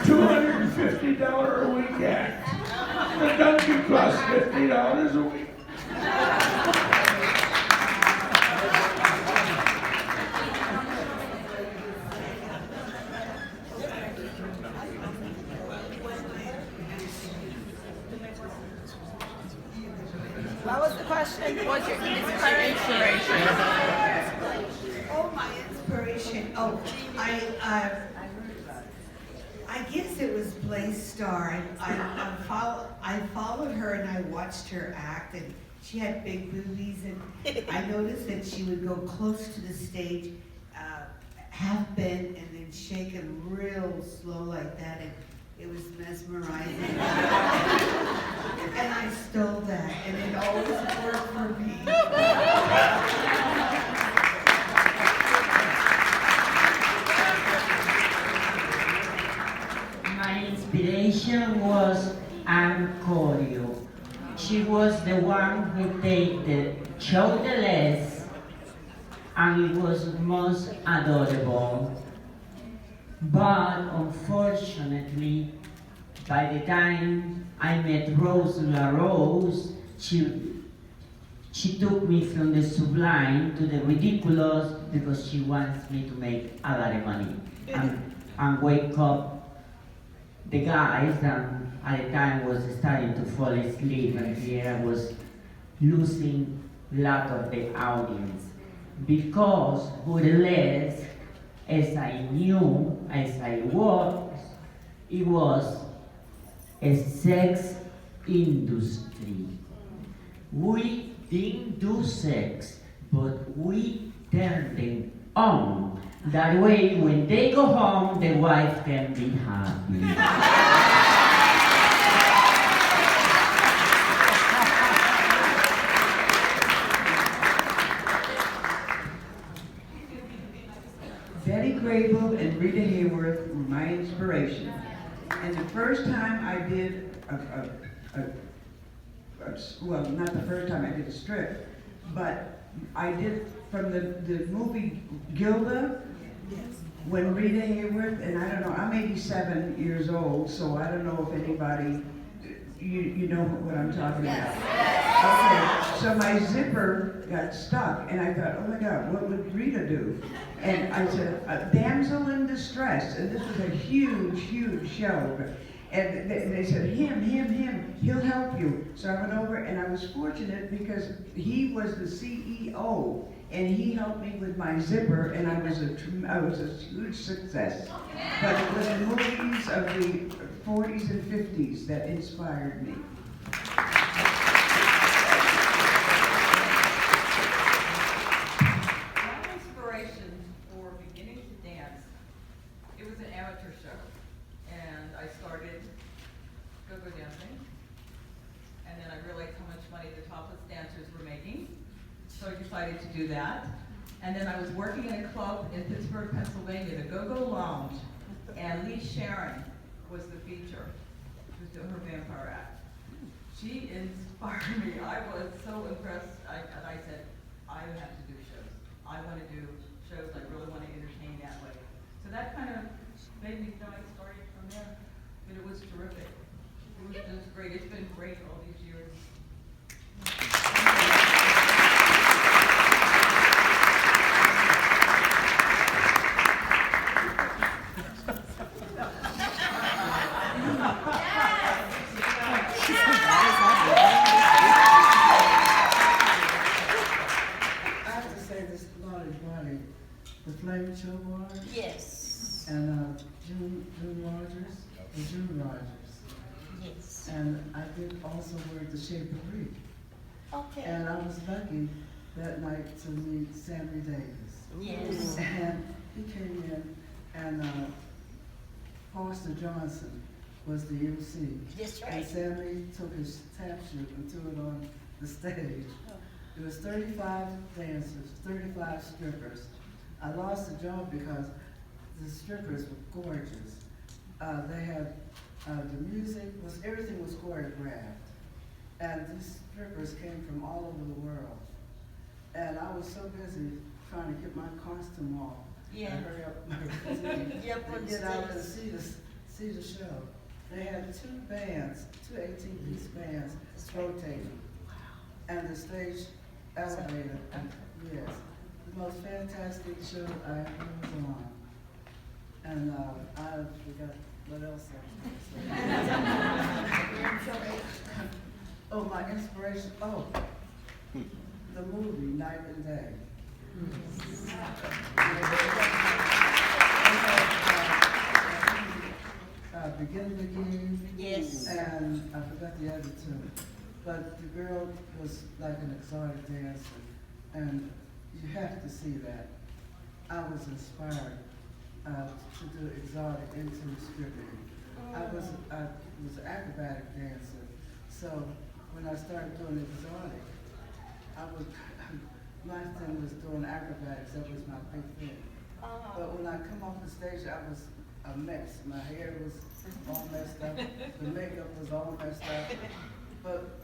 $250 a week act. The donkey cost $50 a week. What was the question? What's your inspiration? Oh, my inspiration. Oh, I guess it was Blaze Star. I followed her and I watched her act, and she had big boobies, and I noticed that she would go close to the stage, half bent, and then shake them real slow like that, and it was mesmerizing. And I stole that, and it always worked for me. My inspiration was Ann Corio. She was the one who did the shoulderless, and it was most adorable. But unfortunately, by the time I met Rose LaRose, she took me from the sublime to the ridiculous because she wants me to make a lot of money and wake up the guys that at the time was starting to fall asleep, and here I was losing a lot of the audience because burlesque, as I knew, as I was, it was a sex industry. We didn't do sex, but we turned them on. That way, when they go home, the wife can be happy. Betty Grable and Rita Hayworth were my inspiration. And the first time I did well, not the first time I did a strip, but I did from the movie Gilda, when Rita Hayworth, and I don't know, I'm 87 years old, so I don't know if anybody, you know what I'm talking about. Okay, so my zipper got stuck, and I thought, oh my God, what would Rita do? And I said, a damsel in distress, and this was a huge, huge show. And they said, him, he'll help you. So I went over, and I was fortunate because he was the CEO, and he helped me with my zipper, and I was a huge success. But it was the movies of the 40s and 50s that inspired me. My inspiration for beginning to dance, it was an amateur show. And decided to do that. And then I was working in a club in Pittsburgh, Pennsylvania, the Go-Go Lounge, and Lee Sharon was the feature. She was doing her vampire act. She inspired me. I was so impressed. And I said, I have to do shows. I want to do shows. I really want to entertain that way. So that kind of made me feel like I started from there. But it was terrific. It was great. It's been great all these years. The Flame Show Board. Yes. And June Rogers and June Rogers. Yes. And I did also work the Shape of Greek. Okay. And I was lucky that night to meet Sammy Davis. Yes. And he came in and Foster Johnson was the MC. That's right. And Sammy took his tap shoe and threw it on the stage. There was 35 dancers, 35 strippers. I lost the job because the strippers were gorgeous. They had, the music was, everything was choreographed. And these strippers came from all over the world. And I was so busy trying to get my costume off. Yeah. And hurry up my routine Yep, and get out and see the show. They had two bands, two 18-piece bands rotating. And the stage elevator, yes. The most fantastic show I ever was on. And I forgot what else I was going to say. Oh, my inspiration, the movie Night and Day. Begin. Yes. And I forgot the other two. But the girl was like an exotic dancer. And you have to see that. I was inspired to do exotic into stripping. I was an acrobatic dancer. So when I started doing exotic, my thing was doing acrobatics. That was my big thing. But when I come off the stage, I was a mess. My hair was all messed up. The makeup was all messed up. But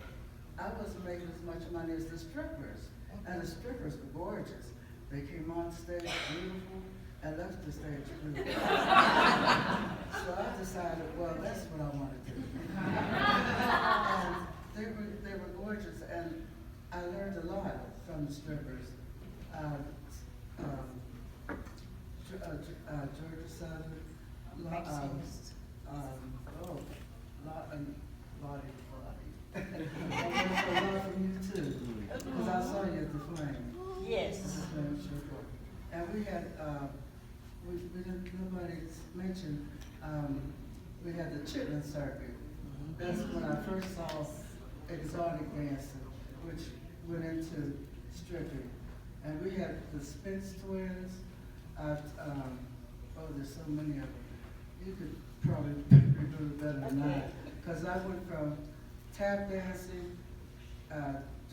I wasn't making as much money as the strippers. And the strippers were gorgeous. They came on stage beautiful and left the stage beautiful. So I decided, well, that's what I want to do. And they were gorgeous, and I learned a lot from the strippers. Georgia Southern, Lottie. I learned from you too, because I saw you at the Flame. Yes. The Flame Show. And we had, we didn't, nobody mentioned, we had the Chitlin Circuit. That's when I first saw exotic dancing, which went into stripping. And we had the Spence twins. There's so many of them. You could probably do it better than I. Because I went from tap dancing,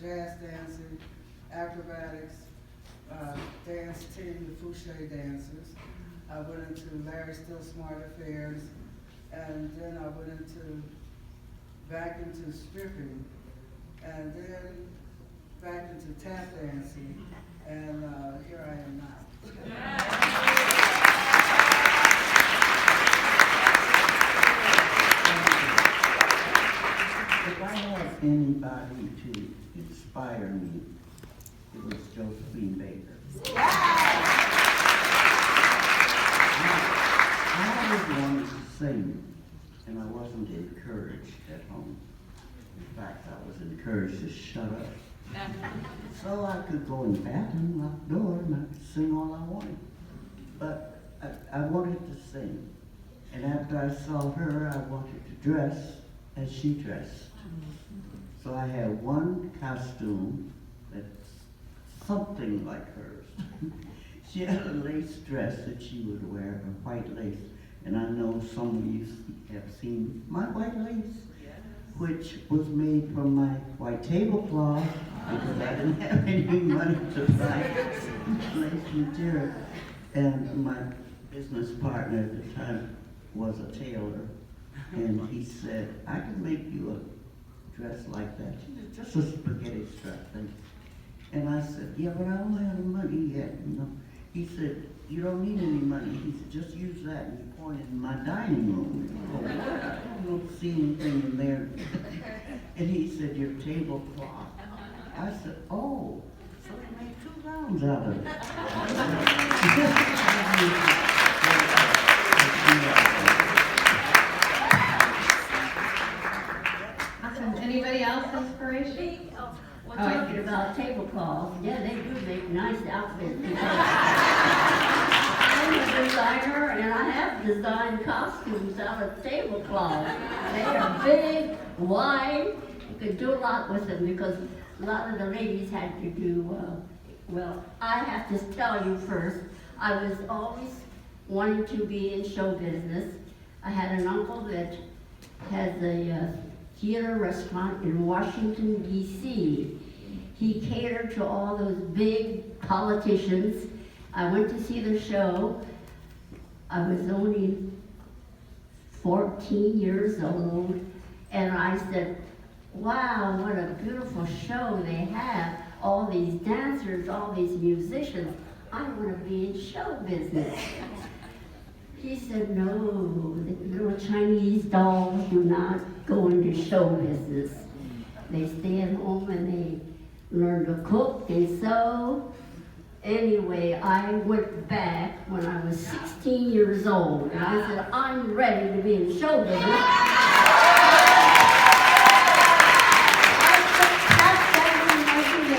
jazz dancing, acrobatics, dance team, the Fouché dancers. I went into Larry Still Smart Affairs, and then I went back into stripping, and then back into tap dancing, and here I am now. If I had anybody to inspire me, it was Josephine Baker. I always wanted to sing, and I wasn't encouraged at home. In fact, I was encouraged to shut up. So I could go in the bathroom, lock the door, and I could sing all I wanted. But I wanted to sing. And after I saw her, I wanted to dress as she dressed. So I had one costume that's something like hers. She had a lace dress that she would wear, a white lace. And I know some of you have seen my white lace, which was made from my white tablecloth because I didn't have any money to buy lace material. And my business partner at the time was a tailor, and he said, I can make you a dress like that. She said, just a spaghetti strap thing. And I said, yeah, but I don't have the money yet, you know. He said, you don't need any money. He said, just use that. And he pointed in my dining room. Oh, what? I don't see anything in there. And he said, your tablecloth. I said, oh, so they made 2 gowns out of it. Awesome. Anybody else inspiration? We're talking about tablecloths. Yeah, they do make nice outfits. I'm a designer, and I have designed costumes out of tablecloths. They are big, wide. You can do a lot with them because a lot of the ladies had to do, well, I have to tell you first, I was always wanting to be in show business. I had an uncle that has a theater restaurant in Washington, D.C. He catered to all those big politicians. I went to see the show. I was only 14 years old, and I said, wow, what a beautiful show they have. All these dancers, all these musicians. I want to be in show business. He said, no, the little Chinese dolls do not go into show business. They stay at home and they learn to cook and sew. Anyway, I went back when I was 16 years old, and I said, I'm ready to be in show business.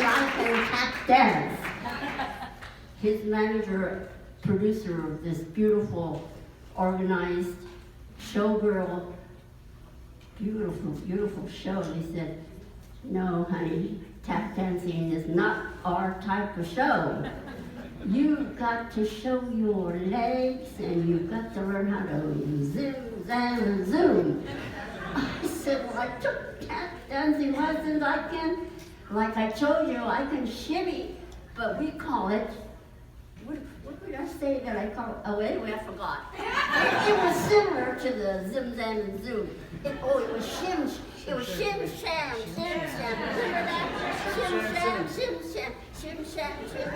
I can tap dance. His manager, producer of this beautiful, organized showgirl, beautiful, beautiful show, he said, no, honey, tap dancing is not our type of show. You've got to show your legs and you've got to learn how to zoom, zam, and zoom. I said, well, I took tap dancing lessons. I can, like I told you, I can shimmy, but we call it, what would I say that I call it? Oh, anyway, I forgot. It was similar to the zim, zam, and zoom. It was shim, sham, shim, sham. Remember that? Shim, sham, shim, sham, shim, sham, shim, sham.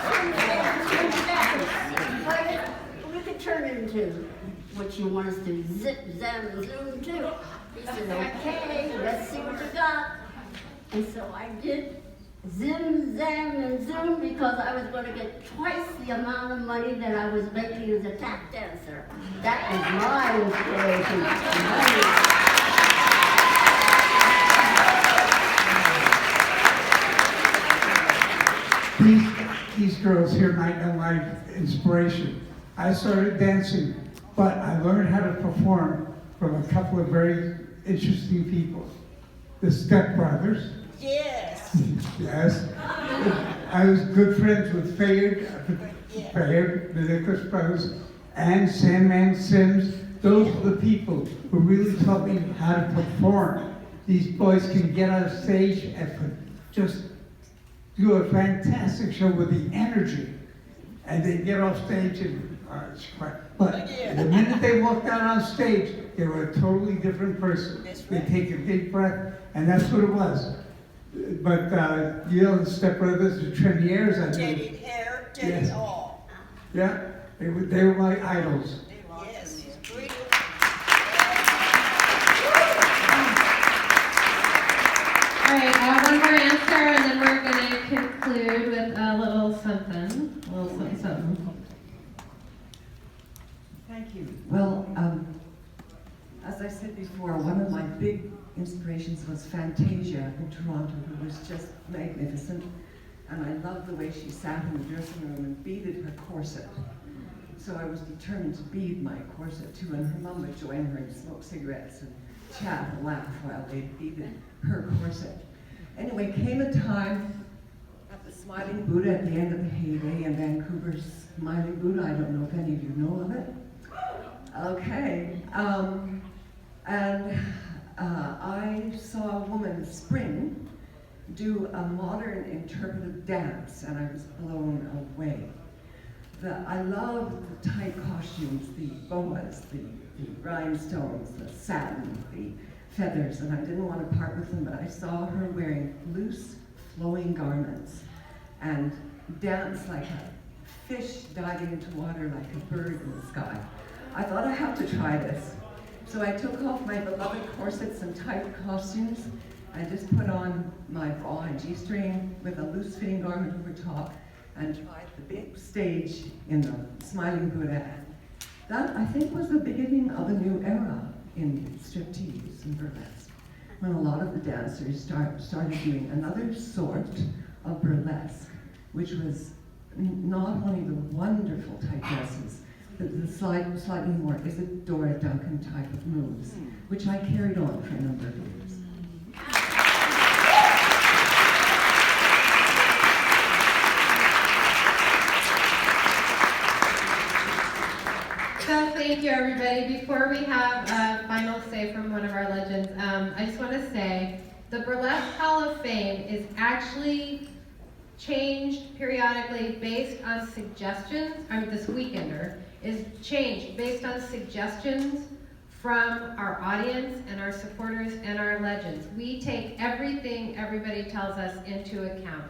Something like that. Shim, sham, shim, sham. But we could turn it into what you want us to zip, zam, and zoom too. He said, okay, let's see what you got. And so I did zim, zam, and zoom because I was going to get twice the amount of money that I was making as a tap dancer. That was my These girls here might know my inspiration. I started dancing, but I learned how to perform from a couple of very interesting people. The Step Brothers. Yes. Yes. I was good friends with Fayard, the Nicholas Brothers, and Sandman Sims. Those are the people who really taught me how to perform. These boys can get on stage and just do a fantastic show with the energy. And they get off stage and, but the minute they walked out on stage, they were a totally different person. They take a deep breath, and that's what it was. But the Step Brothers, the Treniers, I did it hair, did yes. it all. Yeah, they were my idols. Yes. All right, I have one more answer, and then we're going to conclude with a little something. Thank you. Well, as I said before, one of my big inspirations was Fantasia in Toronto, who was just magnificent. And I loved the way she sat in the dressing room and beaded her corset. So I was determined to bead my corset too, and her mom would join her and smoke cigarettes and chat and laugh while they beaded her corset. Anyway, came a time at the Smiling Buddha at the end of the heyday in Vancouver's Smiling Buddha. I don't know if any of you know of it. Okay. I saw a woman spring do a modern interpretive dance, and I was blown away. I love the tight costumes, the boas, the rhinestones, the satin, the feathers, and I didn't want to part with them, but I saw her wearing loose, flowing garments and dance like a fish diving into water, like a bird in the sky. I thought, I have to try this. So I took off my beloved corsets and tight costumes. I just put on my bra and G-string with a loose-fitting garment over top and tried the big stage in the Smiling Buddha. That, I think, was the beginning of a new era in striptease and burlesque, when a lot of the dancers started doing another sort of burlesque, which was not only the wonderful tight dresses, but the slightly more Isadora Duncan type of moves, which I carried on for a number of years. So thank you, everybody. Before we have a final say from one of our legends, I just want to say the Burlesque Hall of Fame is actually changed periodically based on suggestions. This Weekender is changed based on suggestions from our audience and our supporters and our legends. We take everything everybody tells us into account.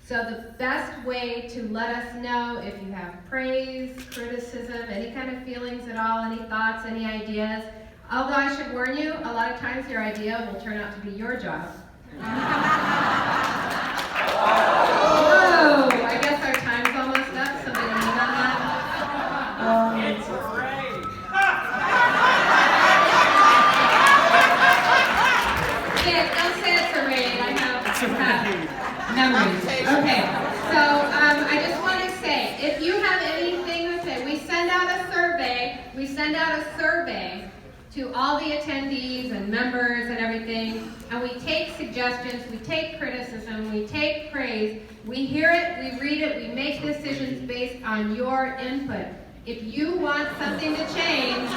So the best way to let us know if you have praise, criticism, any kind of feelings at all, any thoughts, any ideas, although I should warn you, a lot of times your idea will turn out to be your job. Whoa, I guess our time's almost up. Somebody lean on that. It's a raid. Yeah, don't say it's a raid. I have memories. Okay, so I just want to say, if you have anything to say, we send out a survey to all the attendees and members and everything, and we take suggestions, we take criticism, we take praise, we hear it, we read it, we make decisions based on your input. If you want something to change,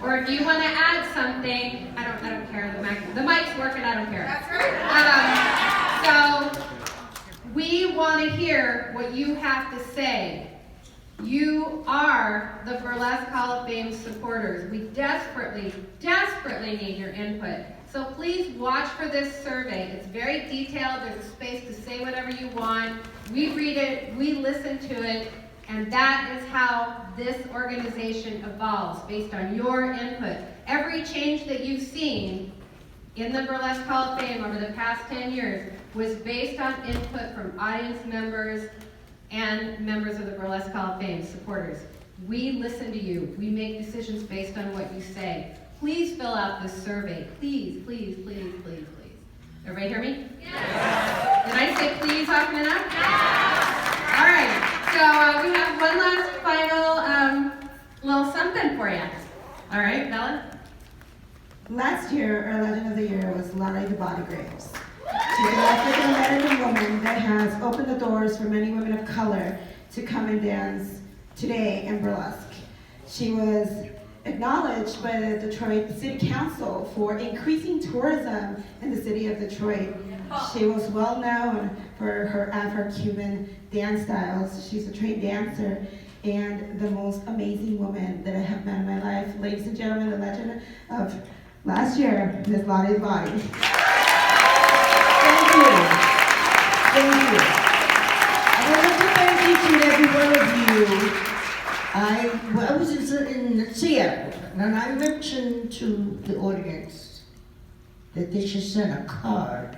or if you want to add something, I don't care, the mic's working, I don't care. That's right. So we want to hear what you have to say. You are the Burlesque Hall of Fame supporters. We desperately, desperately need your input. So please watch for this survey. It's very detailed. There's a space to say whatever you want. We read it, we listen to it, and that is how this organization evolves, based on your input. Every change that you've seen in the Burlesque Hall of Fame over the past 10 years was based on input from audience members and members of the Burlesque Hall of Fame, supporters. We listen to you. We make decisions based on what you say. Please fill out this survey. Please, please, please, please, please. Everybody hear me? Yes. Did I say please often enough? Yes. All right. So we have one last final little something for you. All right, Bella? Last year, our Legend of the Year was Larry the Body Graves. She's an African-American woman that has opened the doors for many women of color to come and dance today in burlesque. She was acknowledged by the Detroit City Council for increasing tourism in the city of Detroit. She was well known for her Afro-Cuban dance styles. She's a trained dancer and the most amazing woman that I have met in my life. Ladies and gentlemen, the legend of last year, Miss Lottie Body. Thank you. Thank you. I would like to thank each and every one of you. I was in Seattle, and I mentioned to the audience that they should send a card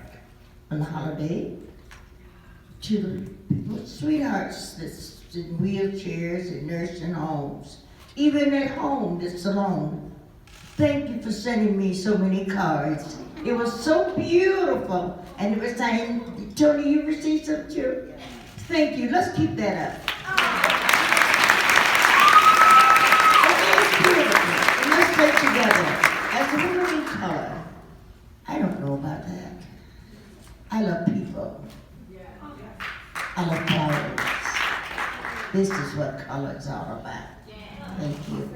on the holiday to sweethearts that's in wheelchairs and nursing homes, even at home that's alone. Thank you for sending me so many cards. It was so beautiful. And it was saying, Tony, you received some too? Thank you. Let's keep that up. It's beautiful. And let's stay together. As a woman in color, I don't know about that. I love people. I love colors. This is what colors are about. Thank you.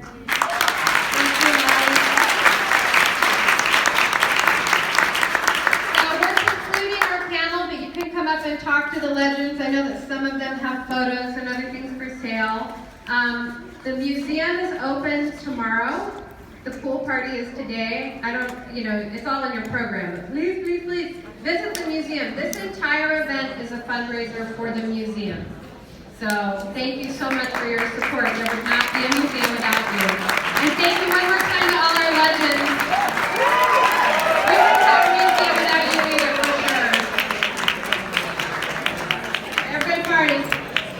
I've talked to the legends. I know that some of them have photos and other things for sale. The museum is open tomorrow. The pool party is today. I don't, it's all in your program, but please, please, please visit the museum. This entire event is a fundraiser for the museum. So thank you so much for your support. There would not be a museum without you. And thank you one more